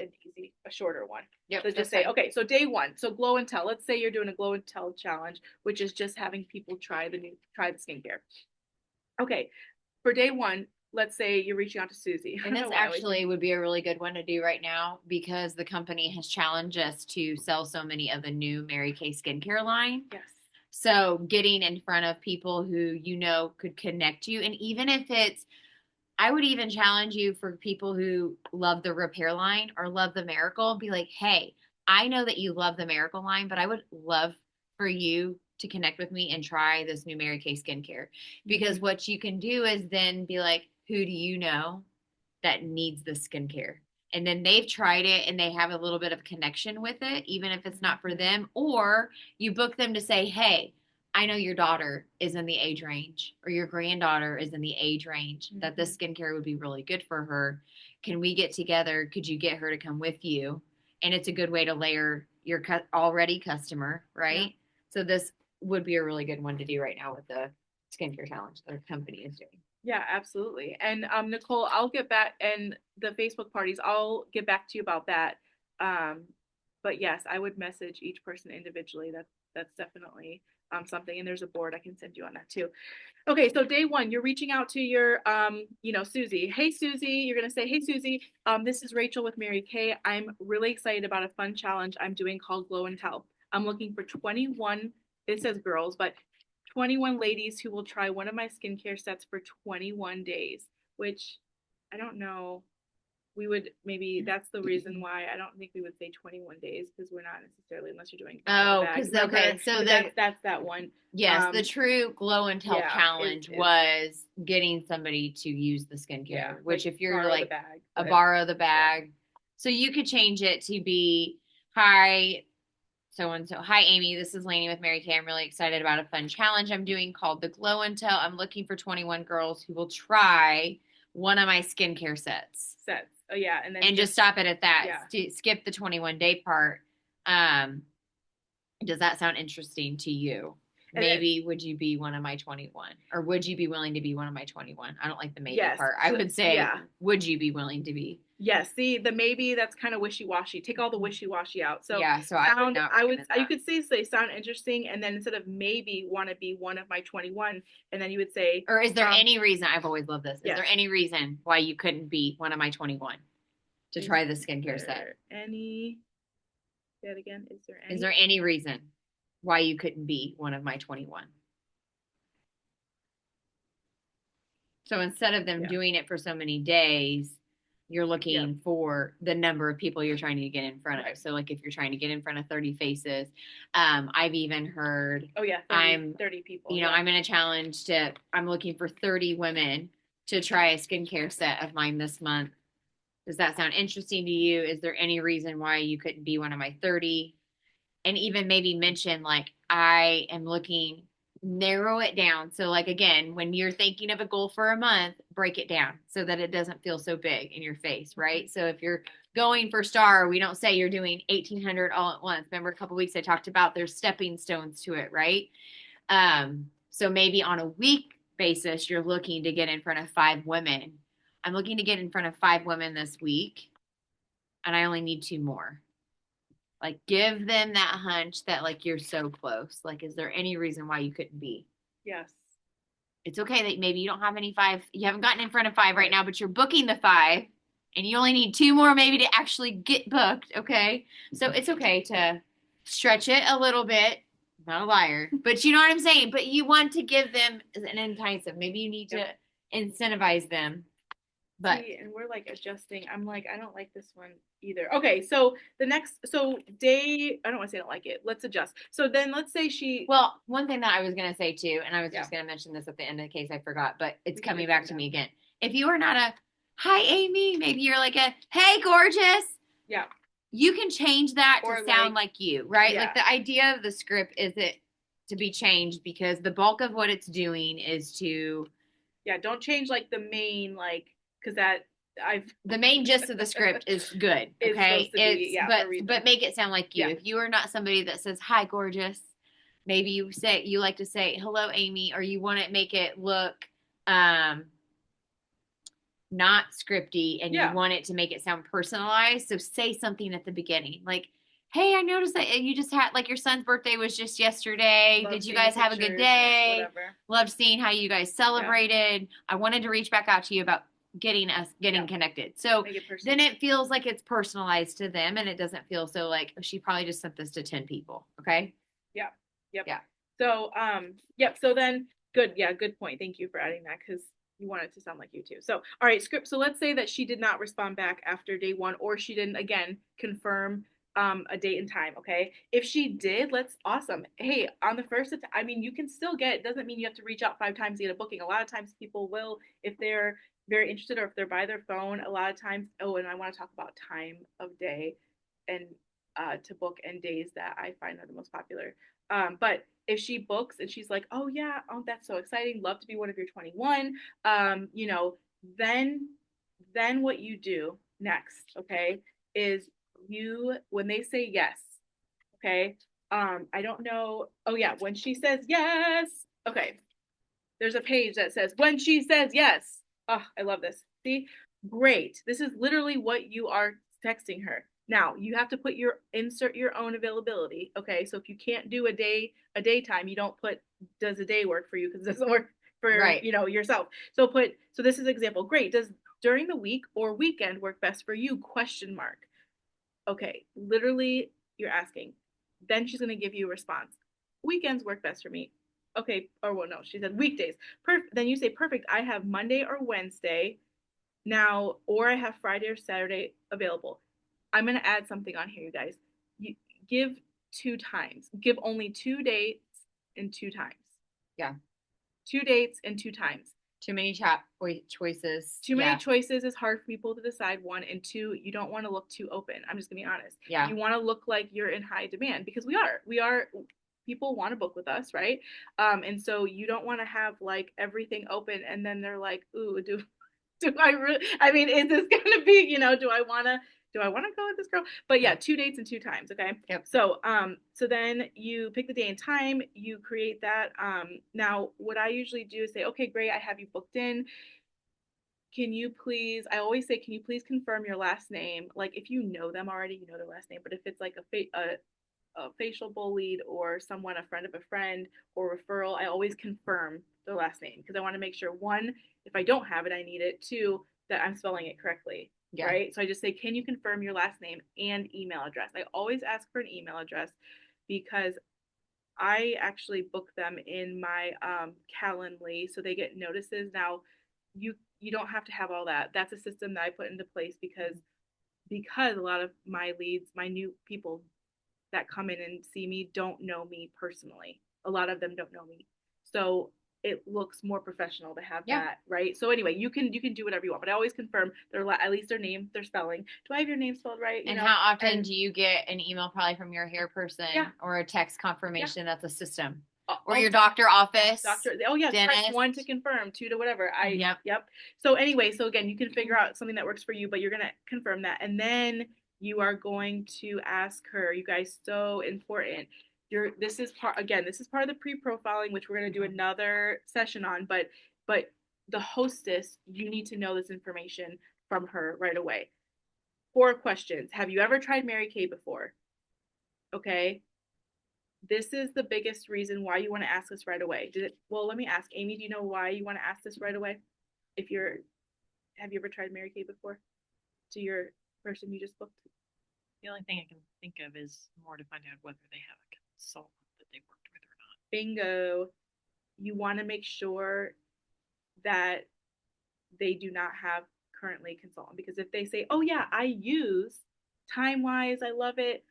a shorter one. Yep. So just say, okay, so day 1, so glow and tell. Let's say you're doing a glow and tell challenge, which is just having people try the skincare. Okay, for day 1, let's say you're reaching out to Susie. I And don't this know why I always- actually would be a really good one to do right now because the company has challenged us to sell so many of the new Mary Kay skincare line. Yes. So getting in front of people who you know could connect you. And even if I would even challenge you for people who love the repair line or love the Miracle, be like, hey, I know that you love the Miracle line, but I would love for you to connect with me and try this new Mary Kay skincare. Because what you can do is then be like, who do you know that needs the skincare? And then they've tried it and they have a little bit of connection with it, even if it's not for them. Or you book them to say, hey, I know your daughter is in the age range, or your granddaughter is in the age range that this skincare would be really good for her. Can we get together? Could you get her to come with you? And it's a good way to layer your already customer, right? Yeah. So this would be a really good one to do right now with the skincare challenge their company is doing. Yeah, absolutely. And Nicole, I'll get back, and the Facebook parties, I'll get back to you about that. But yes, I would message each person individually. That's definitely something. And there's a board I can send you on that too. Okay, so day one, you're reaching out to your Susie. Hey Susie, you're gonna say, hey Susie, this is Rachel with Mary Kay. I'm really excited about a fun challenge I'm doing called Glow and Tell. I'm looking for 21, it says girls, but 21 ladies who will try one of my skincare sets for 21 days, which I don't know. We would maybe, that's the reason why I don't think we would say 21 days, because we're not necessarily, unless you're doing Oh, because okay, so that's that one. Yes, the true Glow and Tell challenge it's was getting somebody to use the skincare, which like if you're borrow the like bag, borrow the bag. So you could change it to be, hi, so and so. Hi, Amy. This is Lainey with Mary Kay. I'm really excited about a fun challenge I'm doing called the Glow and Tell. I'm looking for 21 girls who will try one of my skincare sets. Oh yeah, and then just stop it at that. Yeah. Skip the 21-day part. Does that sound interesting to you? And maybe would you be one of my 21, or would you be willing to be one of my 21? I don't like the maybe Yes. part. I would say, Yeah. would you be willing to be? Yes. See, the maybe, that's kind of wishy-washy. Take all the wishy-washy out. So yeah, so you could say sound interesting, and then instead of maybe want to be one of my 21, and then you would say, or is there any reason, I've always loved this, is yes. there any reason why you couldn't be one of my 21 to try the skincare set? Say that again. Is there any reason why you couldn't be one of my 21? So instead of them doing it for so many days, you're looking for the number of people you're trying to get in front of. So like if you're trying to get in front of 30 faces, I've even heard, 30 people. I'm in a challenge I'm looking for 30 women to try a skincare set of mine this month. Does that sound interesting to you? Is there any reason why you couldn't be one of my 30? And even maybe mention like, I am looking, narrow it down. So like, again, when you're thinking of a goal for a month, break it down so that it doesn't feel so big in your face, right? So if you're going for star, we don't say you're doing 1,800 all at once. Remember a couple weeks I talked about there's stepping stones to it, right? So maybe on a week basis, you're looking to get in front of 5 women. I'm looking to get in front of 5 women this week, and I only need 2 more. Like, give them that hunch that, like, you're so close. Like, is there any reason why you couldn't be? Yes. It's okay that maybe you don't have any 5. You haven't gotten in front of 5 right now, but you're booking the 5, and you only need 2 more maybe to actually get booked, okay? So it's okay to stretch it a little bit. I'm not a liar, but you know what I'm saying? But you want to give them an enticement. Maybe you need to incentivize them. But see, and we're like adjusting. I'm like, I don't like this one either. Okay, so day, I don't want to say I don't like it. Let's adjust. So then let's say well, one thing that I was gonna say too, and I was just gonna mention this at the end in case I forgot, but it's coming back to me again. If you are not a hi Amy, maybe you're like a hey gorgeous. Yeah. You can change that to sound like you, right? Yeah. Like the idea of the script is it to be changed because the bulk of what it's doing is to don't change like the main because the main gist of the script is good. Okay. But make it sound like you. Yeah. If you are not somebody that says, hi, gorgeous, maybe you like to say, hello, Amy, or you want to make it look, not scripty and you want it to make it sound personalized. So say something at the beginning, like, hey, I noticed that you just had, like, your son's birthday was just yesterday. Did you guys have a good day? Loved seeing how you guys celebrated. I wanted to reach back out to you about getting connected. So then it feels like it's personalized to them and it doesn't feel so like, oh, she probably just sent this to 10 people. Okay. Yeah. Yep. Yeah. So, so then good. Yeah. Good point. Thank you for adding that, because you want it to sound like you too. So, all right, script. So let's say that she did not respond back after day 1, or she didn't, again, confirm a date and time. Okay. If she did, let's awesome. Hey, on the first, I mean, you can still get, doesn't mean you have to reach out 5 times to get a booking. A lot of times people will, if they're very interested or if they're by their phone, a lot of times, oh, and I want to talk about time of day and to book and days that I find are the most popular. But if she books and she's like, oh yeah, oh that's so exciting, love to be one of your 21, you know, then what you do next, okay, is you when they say yes, okay, I don't know. Oh yeah, when she says yes, okay, there's a page that says when she says yes. Oh, I love this. See, great. This is literally what you are texting her. Now you have to put insert your own availability. Okay, so if you can't do a daytime, you don't put does a day work for you because it doesn't work for Right. yourself. So this is example. Great. Does during the week or weekend work best for you? Question mark. Okay, literally you're asking. Then she's gonna give you a response. Weekends work best for me. Okay, or well, no, she said weekdays. Perfect. Then you say perfect. I have Monday or Wednesday now, or I have Friday or Saturday available. I'm gonna add something on here, you guys. You give 2 times. Give only 2 dates and 2 times. Yeah. 2 dates and 2 times. Too many choices. Too many choices is hard for people to decide. 1 and 2, you don't want to look too open. I'm just gonna be honest. Yeah. You want to look like you're in high demand because we are. People want to book with us, right? And so you don't want to have like everything open and then they're like, ooh, do I really? I mean, is this gonna be? Do I want to go with this girl? But yeah, 2 dates and 2 times. Okay. Yep. So then you pick the day and time. You create that. Now what I usually do is say, okay, great, I have you booked in. Can you please? I always say, can you please confirm your last name? Like if you know them already, you know their last name. But if it's like a facial bullied or someone, a friend of a friend or referral, I always confirm their last name because I want to make sure 1, if I don't have it, I need it. 2, that I'm spelling it correctly. Yeah. Right. So I just say, can you confirm your last name and email address? I always ask for an email address because I actually book them in my Calendly, so they get notices. Now, you don't have to have all that. That's a system that I put into place because a lot of my leads, my new people that come in and see me don't know me personally. A lot of them don't know me. So it looks more professional to have that, right? So anyway, you can do whatever you want, but I always confirm at least their name, their spelling. Do I have your name spelled right? And how often do you get an email probably from your hair person or a text confirmation? That's a system. Or your doctor office. Press 1 to confirm, 2 to whatever. Yep. So anyway, so again, you can figure out something that works for you, but you're gonna confirm that, and then you are going to ask her. You guys, so important. This is part of the pre-profiling, which we're going to do another session on, but the hostess, you need to know this information from her right away. 4 questions. Have you ever tried Mary Kay before? Okay. This is the biggest reason why you want to ask this right away. Let me ask Amy, do you know why you want to ask this right away? Have you ever tried Mary Kay before? To your person you just booked? The only thing I can think of is more to find out whether they have a consultant that they worked with or not. Bingo. You want to make sure that they do not have currently a consultant, because if they say, oh yeah, I use TimeWise, I love it.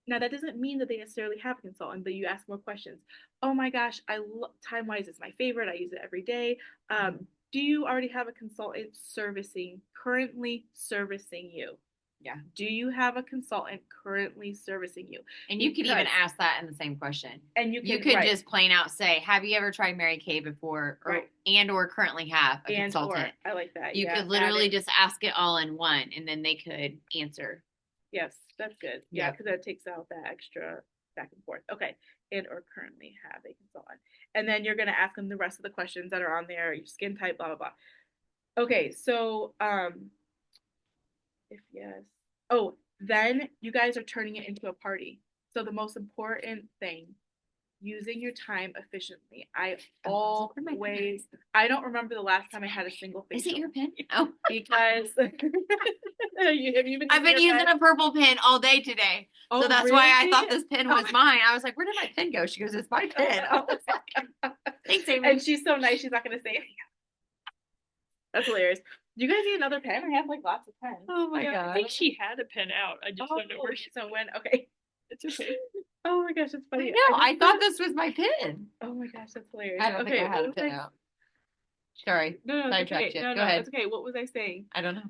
Now that doesn't mean that they necessarily have a consultant, but you ask more questions. Oh my gosh, TimeWise is my favorite. I use it every day. Do you already have a consultant currently servicing you? Yeah. Do you have a consultant currently servicing you? And you could even ask that in the same question. And you could just plain out say, have you ever tried Mary Kay before? Or currently have a consultant? I like that. You could literally just ask it all in one, and then they could answer. Yes, that's good. Yeah, because that takes out that extra back and forth. Okay. And or currently have a consultant. And then you're going to ask them the rest of the questions that are on there, your skin type, blah, blah, blah. Okay, so if yes. Oh, then you guys are turning it into a party. So the most important thing, using your time efficiently. I don't remember the last time I had a single facial. Is it your pen? Oh, because I've been using a purple pen all day today. So that's why I thought this pen was mine. I was like, where did my pen go? She goes, it's my pen. I was like, thanks, Amy. And she's so nice, she's not going to say anything. That's hilarious. You guys need another pen? I have like lots of pens. Oh my Yeah, I god. think she had a pen out. I just don't know where she. So when, okay. It's okay. Oh my gosh, that's I funny. know. I just thought this was my pin. Oh my gosh, that's hilarious. I don't okay, think I had what a was pin out. Sorry. No, it's Sidetracked okay. you. No, Go no, ahead. it's okay. What was I saying? I don't know.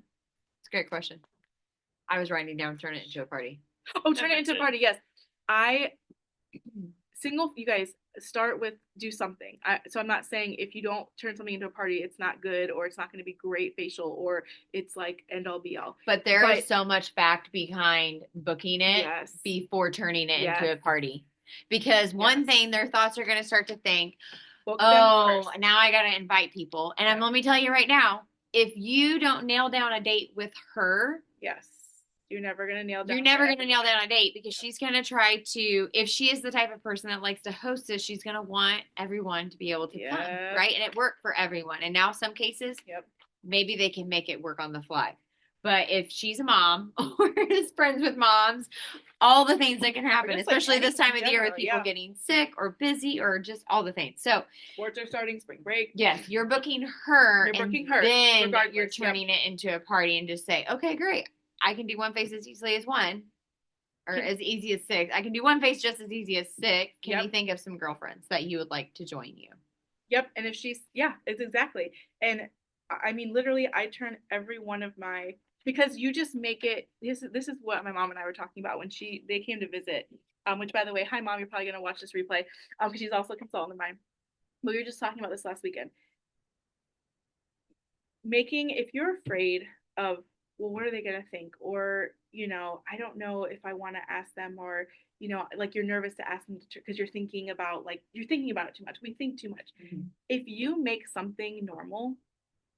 It's a great question. I was writing down turn it into a party. Oh, turn it that's into a it. party. Yes, I you guys start with do something. So I'm not saying if you don't turn something into a party, it's not good or it's not going to be great facial or it's like end all be all. But there is But- so much fact behind booking it Yes. before turning it into a Yes. party. Because one Yes. thing their thoughts are going to start to think, Book them oh, first. now I got to invite people. And let me tell you right now, if you don't nail down a date with her, Yes, you're never gonna nail down. you're never going to nail down a date because she's going to try to, if she is the type of person that likes to host this, she's going to want everyone to be able to come, Yep. right? And it worked for everyone. And now some cases, Yep. maybe they can make it work on the fly. But if she's a mom or is friends with moms, all the things that can happen, just, like, especially this anything time in of the year with general, people yeah. getting sick or busy or just all the things. So Sports are starting, spring break. yes, you're booking her, You're booking and her, then regardless, you're yep. turning it into a party and just say, okay, great. I can do one face as easily as one, or as easy as six. I can do one face just as easy as six. Can Yep. you think of some girlfriends that you would like to join you? Yep, and if she's it's exactly. And I mean literally I turn every one of my because you just make it this is what my mom and I were talking about when they came to visit. Which by the way, hi mom, you're probably gonna watch this replay. Because she's also a consultant of mine. But we were just talking about this last weekend. If you're afraid of, well, what are they gonna think? Or, I don't know if I wanna ask them or like you're nervous to ask them because you're thinking about it too much. We think too much. If you make something normal,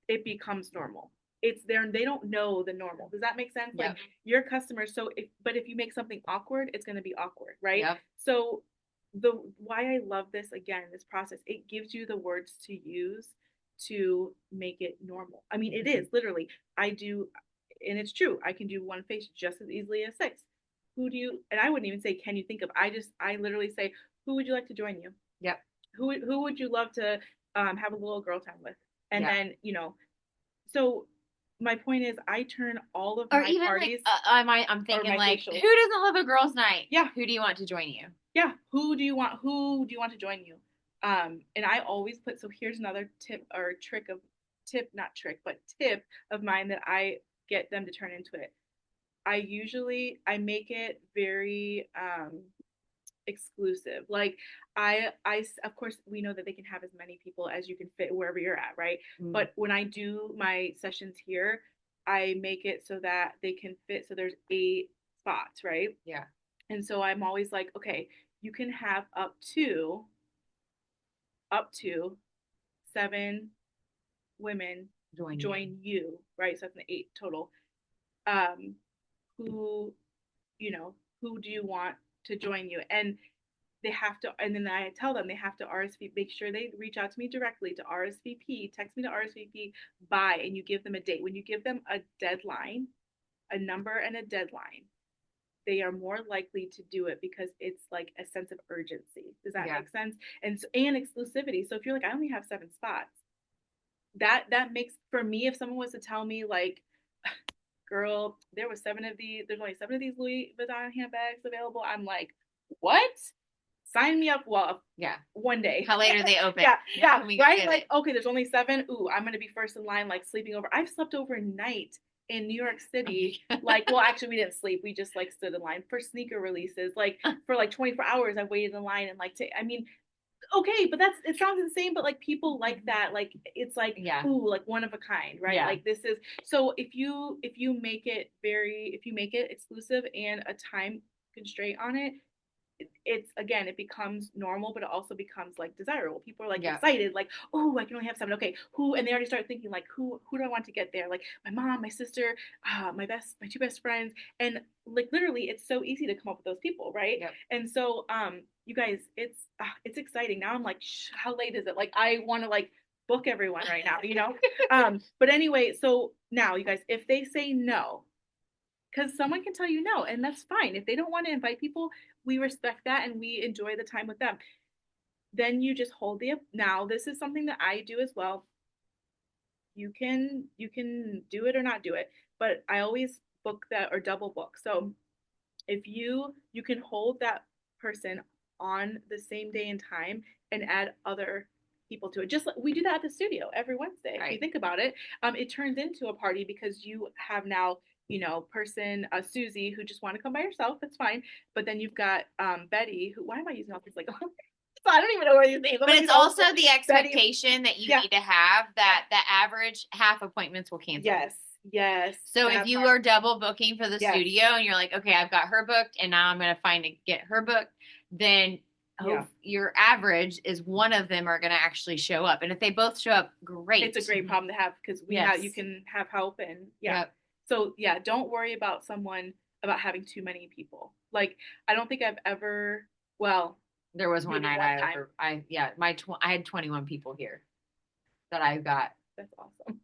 it becomes normal. It's there, they don't know the normal. Does that make sense? Yep. Like your customers. So if you make something awkward, it's going to be awkward, right? Yep. So why I love this process, it gives you the words to use to make it normal. I mean, it is literally, and it's true. I can do one face just as easily as six. And I wouldn't even say, can you think of, I literally say, who would you like to join you? Yep. Who would you love to have a little girl time with? And Yeah. then, so my point is I turn all of Or my even parties. I'm thinking my like, facials. who doesn't love a girls' night? Yeah. Who do you want to join you? Yeah. Who do you want to join you? And I always put, so here's another tip of mine that I get them to turn into it. I make it very, exclusive. Like I of course we know that they can have as many people as you can fit wherever you're at, right? But when I do my sessions here, I make it so that they can fit, so there's 8 spots, right? Yeah. And so I'm always like, okay, you can have up to 7 women join you, right? So that's an 8 total. Who do you want to join you? And they have to, and then I tell them they have to RSVP, make sure they reach out to me directly to RSVP, text me to RSVP by, and you give them a date. When you give them a deadline, a number and a deadline, they are more likely to do it because it's like a sense of urgency. Does that make sense? And exclusivity. So if you're like, I only have 7 spots, that makes, for me, if someone was to tell me like, girl, there's only 7 of these Louis Vuitton handbags available, I'm like, what? Sign me up. Well, yeah, one day. How late are they open? yeah, right? Like, okay, there's only 7. Ooh, I'm gonna be first in line, like sleeping over. I've slept overnight in New York City. Like, well, actually we didn't sleep. We just like stood in line for sneaker releases. Like for like 24 hours I waited in line and okay, but it sounds insane, but like people like that, like it's like, ooh, like one of a kind, right? Yeah. Like this is, so if you make it exclusive and a time constraint on it, it becomes normal, but it also becomes like desirable. People are like excited, like, oh, I can only have 7. Okay, who? And they already start thinking like, who do I want to get there? Like my mom, my sister, my 2 best friends, and like literally, it's so easy to come up with those people, right? Yep. And so, you guys, it's exciting. Now I'm like, how late is it? Like I want to like book everyone right now, But anyway, so now you guys, if they say no, because someone can tell you no, and that's fine. If they don't want to invite people, we respect that and we enjoy the time with them. Then you just hold now this is something that I do as well. you can do it or not do it, but I always book that or double book. So if you can hold that person on the same day and time and add other people to it. Just like we do that at the studio every Wednesday. If you Right. think about it, it turns into a party because you have now, person, Susie, who just want to come by herself. That's fine. But then you've got Betty, who, why am I using all these like, I don't even know where these names. But it's also the expectation that you Yeah. need to have that the average half appointments will cancel. Yes. So if you are double booking for the Yes. studio and you're like, okay, I've got her booked and now I'm going to get her booked, then your average is one of them are going to actually show up. And if they both show up, great. It's a great problem to have because you can have help and Yep. So don't worry about about having too many people. Like, I don't think I've ever, there was one maybe night one I had 21 people here that I got, that's awesome.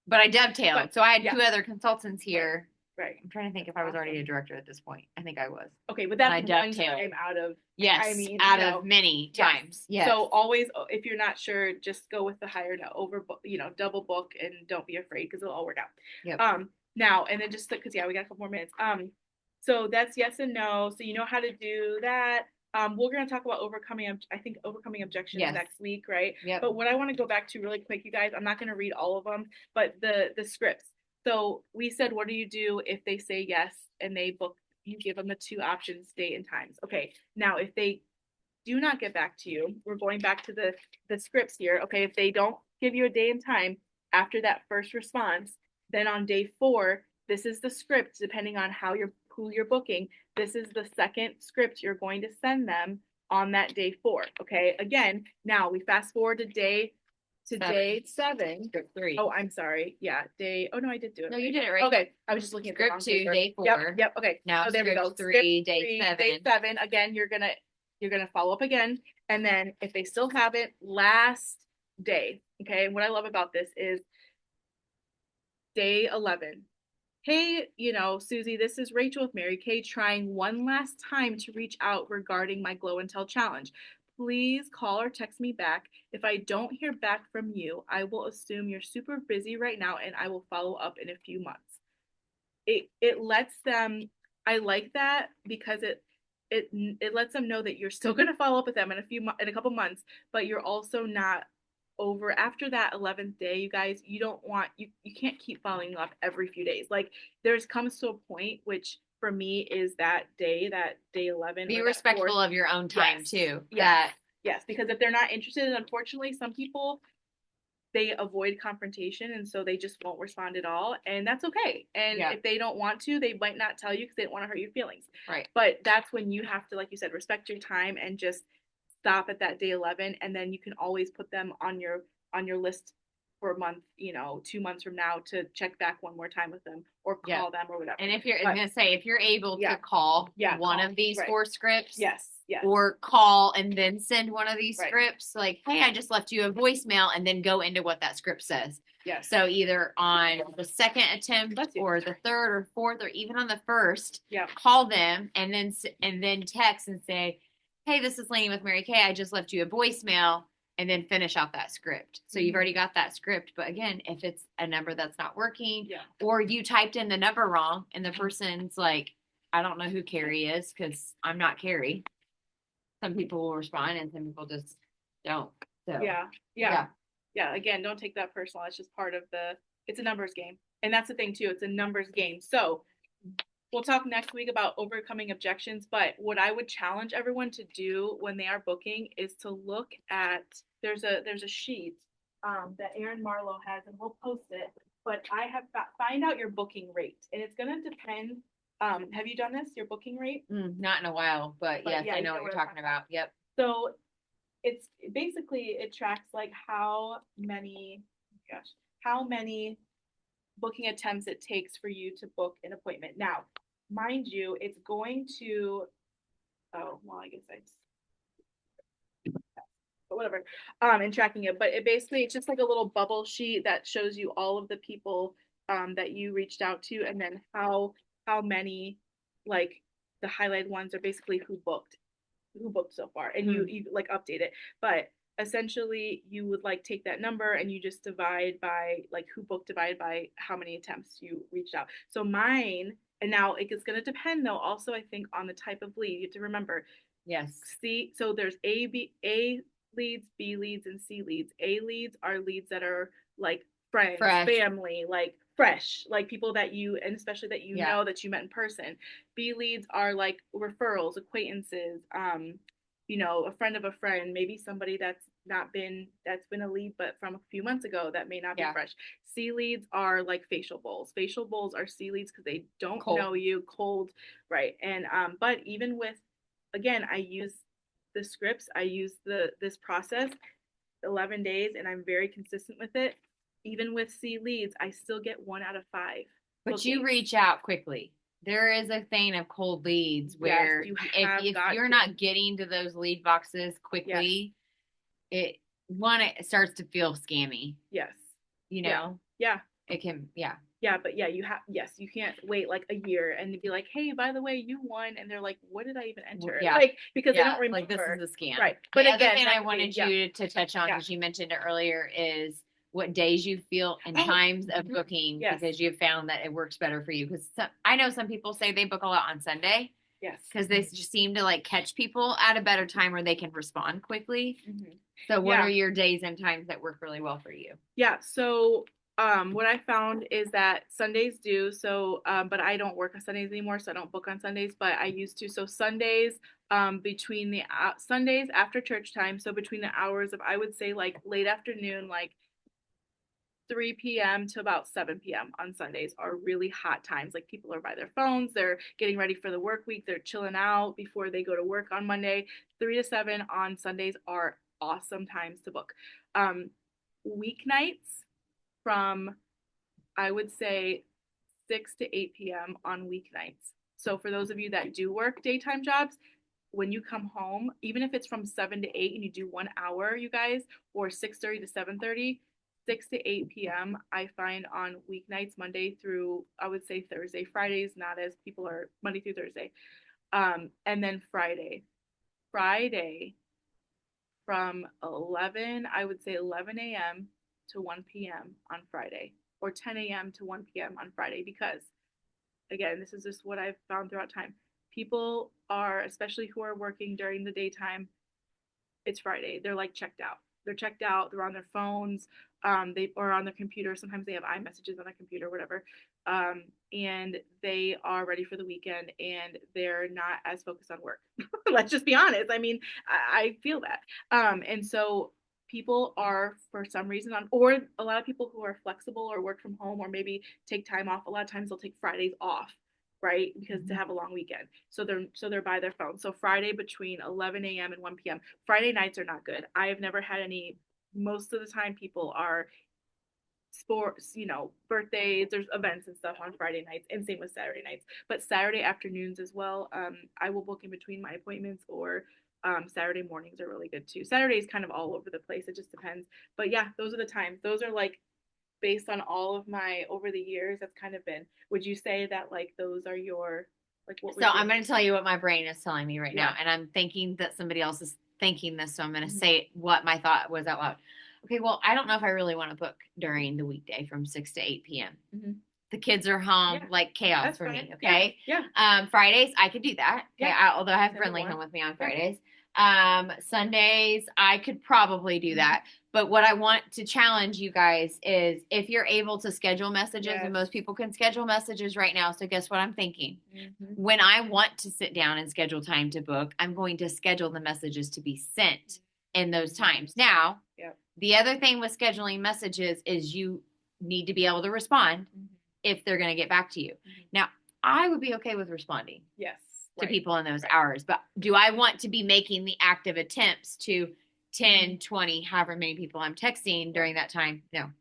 but I dovetailed. But, so I had 2 other consultants here. Right. I'm trying to think if I was already a director at this point. I think I was. Okay, but that's I one dovetailed. time out of, Yes, I mean, out of many times. Yes. So always, if you're not sure, just go with the higher to double book and don't be afraid because it'll all work out. Yep. Now, and then just because, we got a couple more minutes. So that's yes and no. So you know how to do that. We're going to talk about overcoming objections next week, right? Yep. But what I want to go back to really quick, you guys, I'm not going to read all of them, but the scripts. So we said, what do you do if they say yes and they book? You give them the 2 options, date and times. Okay. Now, if they do not get back to you, we're going back to the scripts here. Okay. If they don't give you a day and time after that first response, then on day 4, this is the script, depending on who you're booking. This is the second script you're going to send them on that day 4. Okay. Again, now we fast forward to day 7. Script 3. Oh, I'm sorry. Yeah. Oh no, I did do it. No, you did it right. Okay. I was just looking at the Script wrong 2, paper. day 4. Yep. Okay. Now there we go. script 3, day Three, 7. Day 7. Again, you're gonna follow up again, and then if they still haven't, last day. Okay. And what I love about this is day 11. Hey, Susie, this is Rachel with Mary Kay trying one last time to reach out regarding my Glow and Tell challenge. Please call or text me back. If I don't hear back from you, I will assume you're super busy right now and I will follow up in a few months. It lets them, I like that because it lets them know that you're still going to follow up with them in a couple months, but you're also not over after that 11th day. You guys, you don't want, you can't keep following up every few days. Like, there's comes to a point, which for me is that day 11. Be respectful of your own time too. Yes, because if they're not interested, unfortunately, some people, they avoid confrontation and so they just won't respond at all, and that's okay. And if they don't want to, they might not tell you because they don't want to hurt your feelings. Right. But that's when you have to, like you said, respect your time and just stop at that day 11, and then you can always put them on your list for a month, 2 months from now, to check back one more time with them or call them or whatever. And if you're able to call one of these 4 scripts, yes, or call and then send one of these scripts, like, hey, I just left you a voicemail, and then go into what that script says. Yes. So either on the second attempt or the third or fourth or even on the first, call them and then text and say, hey, this is Lainey with Mary Kay. I just left you a voicemail, and then finish out that script. So you've already got that script. But again, if it's a number that's not working, or you typed in the number wrong and the person's like, I don't know who Carrie is because I'm not Carrie. Some people will respond and some people just don't. So yeah. Again, don't take that personal. It's just part of it's a numbers game. And that's the thing too. It's a numbers game. So we'll talk next week about overcoming objections, but what I would challenge everyone to do when they are booking is to look at, there's a sheet that Erin Marlowe has, and we'll post it, but I have find out your booking rate, and it's going to depend. Have you done this, your booking rate? Not in a while, but yes, I know what you're talking about. Yep. So it's basically, it tracks like how many booking attempts it takes for you to book an appointment. Now, mind you, it's going to, but whatever, and tracking it. But it's just like a little bubble sheet that shows you all of the people that you reached out to, and then how many, like the highlighted ones are basically who booked so far, and you like update it. But essentially you would like take that number and you just divide by like who booked divided by how many attempts you reached out. So mine, and now it's going to depend though also I think on the type of lead. You have to remember Yes. so there's A leads, B leads, and C leads. A leads are leads that are like friends, Fresh. family, like fresh, like people that you, and especially that you Yeah. know that you met in person. B leads are like referrals, acquaintances, you know, a friend of a friend, maybe somebody that's been a lead but from a few months ago that may not be Yeah. fresh. C leads are like facial bowls. Facial bowls are C leads because they don't Cold. know you, cold, right? And but even with, again, I use the scripts, I use this process 11 days and I'm very consistent with it. Even with C leads, I still get 1 out of 5. But you bookings. reach out quickly. There is a thing of cold leads where you have if got you're to. not getting to those lead boxes quickly, it starts to feel scammy. Yes. You know? Yeah. It can, yeah. Yeah, but yeah, you can't wait like a year and be like, hey, by the way, you won, and they're like, what did I even enter? Yeah. Like because they Yeah, don't remember. like this is a scam. Right. But But the other again, thing I like, wanted yeah. you to touch on, Yeah. because you mentioned it earlier, is what days you feel and Oh, times of mhm. booking, Yes. because you've found that it works better for you. Because I know some people say they book a lot on Sunday Yes. because they just seem to like catch people at a better time where they can respond quickly. Mhm. So what Yeah. are your days and times that work really well for you? Yeah, so what I found is that Sundays do so, but I don't work on Sundays anymore, so I don't book on Sundays, but I used to. So Sundays, between the Sundays after church time, so between the hours of, I would say, like late afternoon, like 3 p.m. to about 7 p.m. on Sundays are really hot times. Like people are by their phones, they're getting ready for the work week, they're chilling out before they go to work on Monday. 3 to 7 on Sundays are awesome times to book. Weeknights from, I would say, 6 to 8 p.m. on weeknights. So for those of you that do work daytime jobs, when you come home, even if it's from 7 to 8 and you do 1 hour, you guys, or 6:30 to 7:30, 6 to 8 p.m. I find on weeknights, Monday through, I would say Thursday. Fridays, not as people are Monday through Thursday. And then Friday from 11, I would say 11 a.m. to 1 p.m. on Friday, or 10 a.m. to 1 p.m. on Friday, because again, this is just what I've found throughout time. People are, especially who are working during the daytime, it's Friday. They're like checked out. They're checked out. They're on their phones. They or on their computer. Sometimes they have iMessages on their computer, whatever. And they are ready for the weekend, and they're not as focused on work. Let's just be honest. I mean, I feel that. And so people are, for some reason, on, or a lot of people who are flexible or work from home or maybe take time off. A lot of times they'll take Fridays off, right? Because to have a long weekend. So they're by their phone. So Friday between 11 a.m. and 1 p.m. Friday nights are not good. I have never had any. Most of the time people are sports, you know, birthdays, there's events and stuff on Friday nights, and same with Saturday nights. But Saturday afternoons as well. I will book in between my appointments, or Saturday mornings are really good too. Saturday is kind of all over the place. It just depends. But yeah, those are the times. Those are like based on all of my over the years. That's kind of been. Would you say that like those are your like what? So I'm going to tell you what my brain is telling me right now, Yeah. and I'm thinking that somebody else is thinking this, so I'm going to Mhm. say what my thought was out loud. Okay, well, I don't know if I really want to book during the weekday from 6 to 8 p.m. Mhm. The kids are home, Yeah. like chaos That's for fine. me. Okay. Yeah. Fridays, I could do that. Okay. Yeah. Although I have Send Friendly one. home with me on Yeah. Fridays. Sundays, I could probably do that. But what I want to challenge you guys is if you're able to schedule messages, Yes. and most people can schedule messages right now. So guess what I'm thinking? Mhm. When I want to sit down and schedule time to book, I'm going to schedule the messages to be sent in those times. Now, Yep. the other thing with scheduling messages is you need to be able to respond if they're going to get back to you. Now, I would be okay with responding Yes. to Right. people in those Right. hours, but do I want to be making the active attempts to 10, 20, however many people I'm texting during that time? No.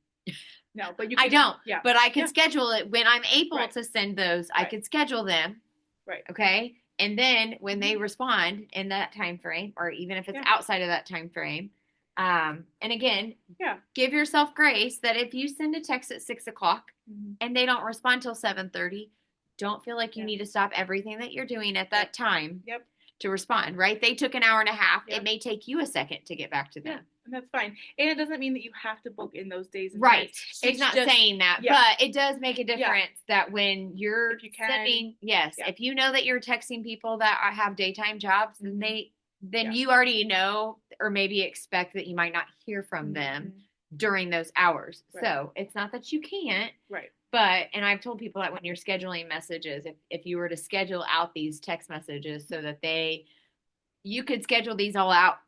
No, but you. I don't. Yeah. But I could Yeah. schedule it when I'm able Right. to send those. I Right. could schedule them. Right. Okay. And then when they respond in that time frame, or even if it's Yeah. outside of that time frame, and again, Yeah. give yourself grace that if you send a text at 6 o'clock Mhm. and they don't respond till 7:30, don't feel like you Yeah. need to stop everything that you're doing at that time Yep. to respond, right? They took an hour and a half. Yeah. It may take you a second to get back to them. Yeah, and that's fine. And it doesn't mean that you have to book in those days and Right. times. She's It's not just- saying that, yeah. but it does make a difference that when you're If you can, sending, yes, yeah. if you know that you're texting people that have daytime jobs, then Yeah. you already know or maybe expect that you might not hear from them Mhm. during those hours. Right. So it's not that you can't, Right. but, and I've told people that when you're scheduling messages, if you were to schedule out these text messages so that you could schedule these all out.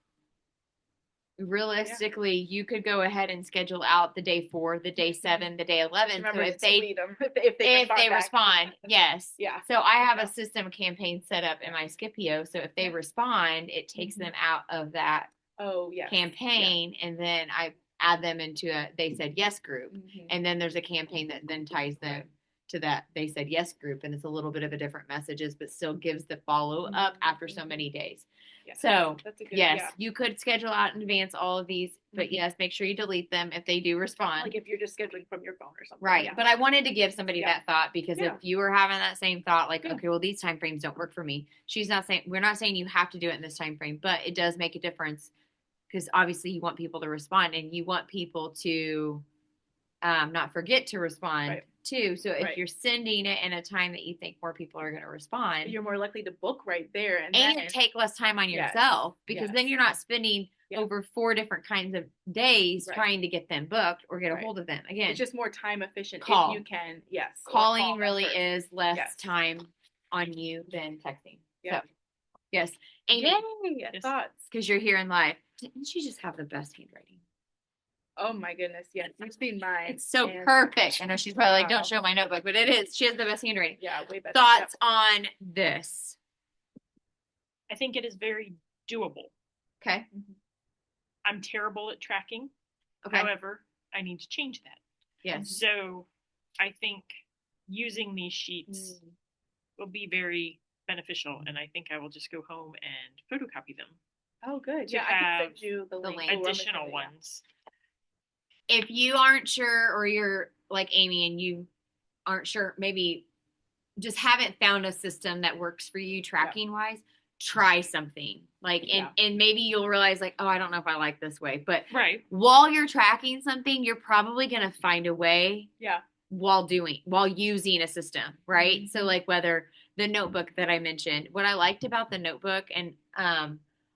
Realistically, you could go ahead and schedule out the day 4, the day 7, the day 11. Remember So to if they delete 'em if they respond, back. yes. Yeah. So I have Yeah. a system campaign set up in my Scipio. So if they respond, it takes them out of that Oh yeah. campaign, and then I add them into a they said yes group. Mhm. And then there's a campaign that then ties them to that they said yes group, and it's a little bit of a different messages, but still gives the follow up after so many days. Yeah. So That's a good, yes, yeah. you could schedule out in advance all of these, but Mhm. yes, make sure you delete them if they do respond. Like if you're just scheduling from your phone or something. Right. Yeah. But I wanted to give somebody Yeah. that thought, because Yeah. if you were having that same thought, like, Yeah. okay, well, these time frames don't work for me. We're not saying you have to do it in this time frame, but it does make a difference, because obviously you want people to respond, and you want people to not forget to respond Right. too. So if Right. you're sending it in a time that you think more people are going to respond, You're more likely to book right there and and then take less time on Yes. yourself, because then Yes. you're not spending Yeah. over 4 different kinds of days Right. trying to get them booked or get a Right. hold of them. Again, it's just more time efficient Call. if you can. Yes. or calling call them really first. is less Yes. time on you than texting. Yeah. So, yes. Amy, Yay! Yes. Thoughts. because you're here in live, didn't she just have the best handwriting? Oh my goodness. Yes. You've seen mine. It's so and- perfect. I know she's probably like, Wow. don't show my notebook, but it is. She has the best handwriting. Yeah. Way better. Thoughts on this? I think it is very doable. Okay. I'm terrible at tracking. Okay. However, I need to change that. Yes. So I think using these sheets Mm. will be very beneficial, and I think I will just go home and photocopy them. Oh, good. To Yeah. I can have send you the link. link. We'll run Additional with it, yeah. ones. If you aren't sure, or you're like Amy and you aren't sure, maybe just haven't found a system that works for you tracking wise, try something like, and maybe you'll realize like, oh, I don't know if I like this way, but Right. while you're tracking something, you're probably going to find a way Yeah. while using a system, right? So like whether the notebook that I mentioned, what I liked about the notebook, and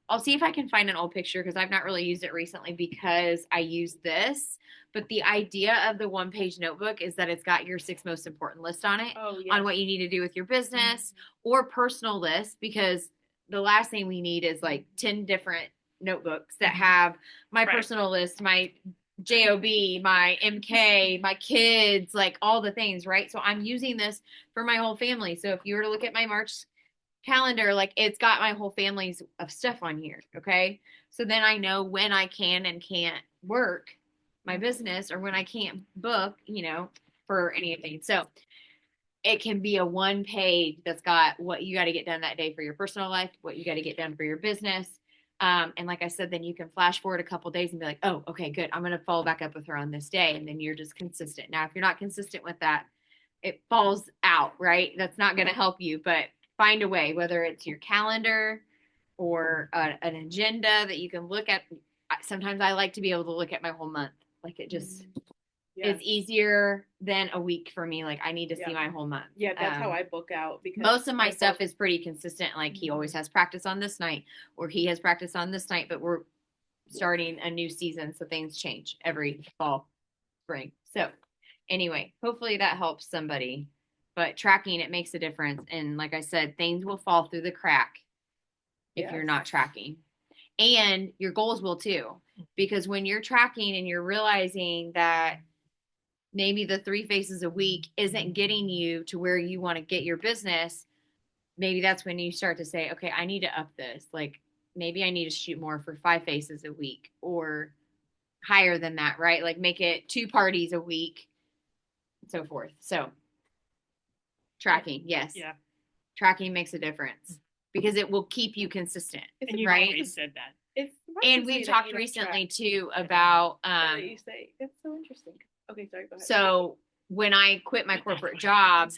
I'll see if I can find an old picture, because I've not really used it recently because I use this, but the idea of the 1-page notebook is that it's got your 6 most important list on it, Oh, yeah. on what you need to do with your business or personal list, because the last thing we need is like 10 different notebooks that have my Right. personal list, my JOB, my MK, my kids, like all the things, right? So I'm using this for my whole family. So if you were to look at my March calendar, like it's got my whole family's of stuff on here. Okay. So then I know when I can and can't work my business, or when I can't book, for anything. So it can be a 1-page that's got what you got to get done that day for your personal life, what you got to get done for your business. And like I said, then you can flash forward a couple days and be like, oh, okay, good. I'm going to follow back up with her on this day. And then you're just consistent. Now, if you're not consistent with that, it falls out, right? That's not going to help you, but find a way, whether it's your calendar or an agenda that you can look at. Sometimes I like to be able to look at my whole month. Like it just Yeah. is easier than a week for me. Like I need to see Yeah. my whole month. Yeah, that's how I book out, because Most of my I stuff book- is pretty consistent. Like he always has practice on this night, or he has practice on this night, but we're starting a new season. So things change every fall, spring. So anyway, hopefully that helps somebody, but tracking, it makes a difference. And like I said, things will fall through the crack if you're Yes. not tracking, and your goals will too, because when you're tracking and you're realizing that maybe the 3 faces a week isn't getting you to where you want to get your business, maybe that's when you start to say, okay, I need to up this. Like maybe I need to shoot more for 5 faces a week, or higher than that, right? Like make it 2 parties a week, and so forth. So tracking, yes. Yeah. Tracking makes a difference because it will keep you consistent. It's And you've right? always said that. It's smart And to we've say that talked you don't recently track, too about that you say it's so interesting. Okay, sorry, go ahead. so when I quit my corporate job,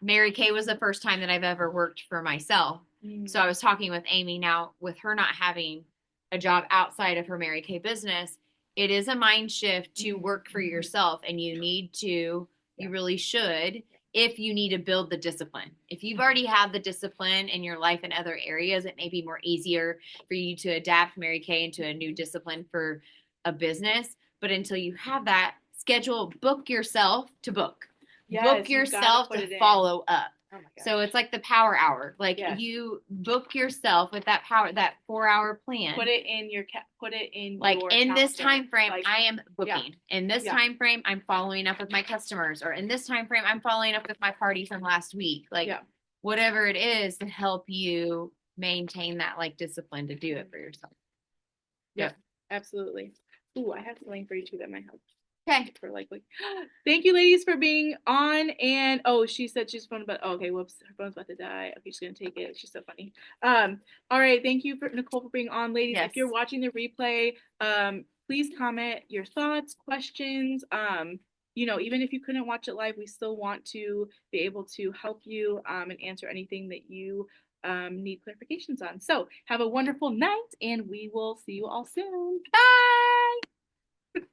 Mary Kay was the first time that I've ever worked for myself. So I was talking with Amy now, with her not having a job outside of her Mary Kay business, it is a mind shift to work for yourself, and you need to, you really should, if you need to build the discipline. If you've already had the discipline in your life in other areas, it may be more easier for you to adapt Mary Kay into a new discipline for a business. But until you have that, book yourself to book. Yes, Book you gotta yourself put it to in. follow up. Oh my gosh. So it's like the power hour. Like Yes. you book yourself with that 4-hour plan. Put it in your put it in Like your in this calendar. time frame, Like, I am booking. In this Yeah. time frame, I'm following up with my customers, or in this time frame, I'm following up with my party from last week. Like Yeah. whatever it is to help you maintain that like discipline to do it for yourself. Absolutely. Ooh, I have something for you too that might help. Okay. For likely. Thank you, ladies, for being on. And she said she's phone about. Oh, okay, whoops, her phone's about to die. Okay, she's gonna take it. She's so funny. All right, thank you for Nicole for being on, ladies. Yes. If you're watching the replay, please comment your thoughts, questions. Even if you couldn't watch it live, we still want to be able to help you and answer anything that you need clarifications on. So have a wonderful night, and we will see you all soon. Bye.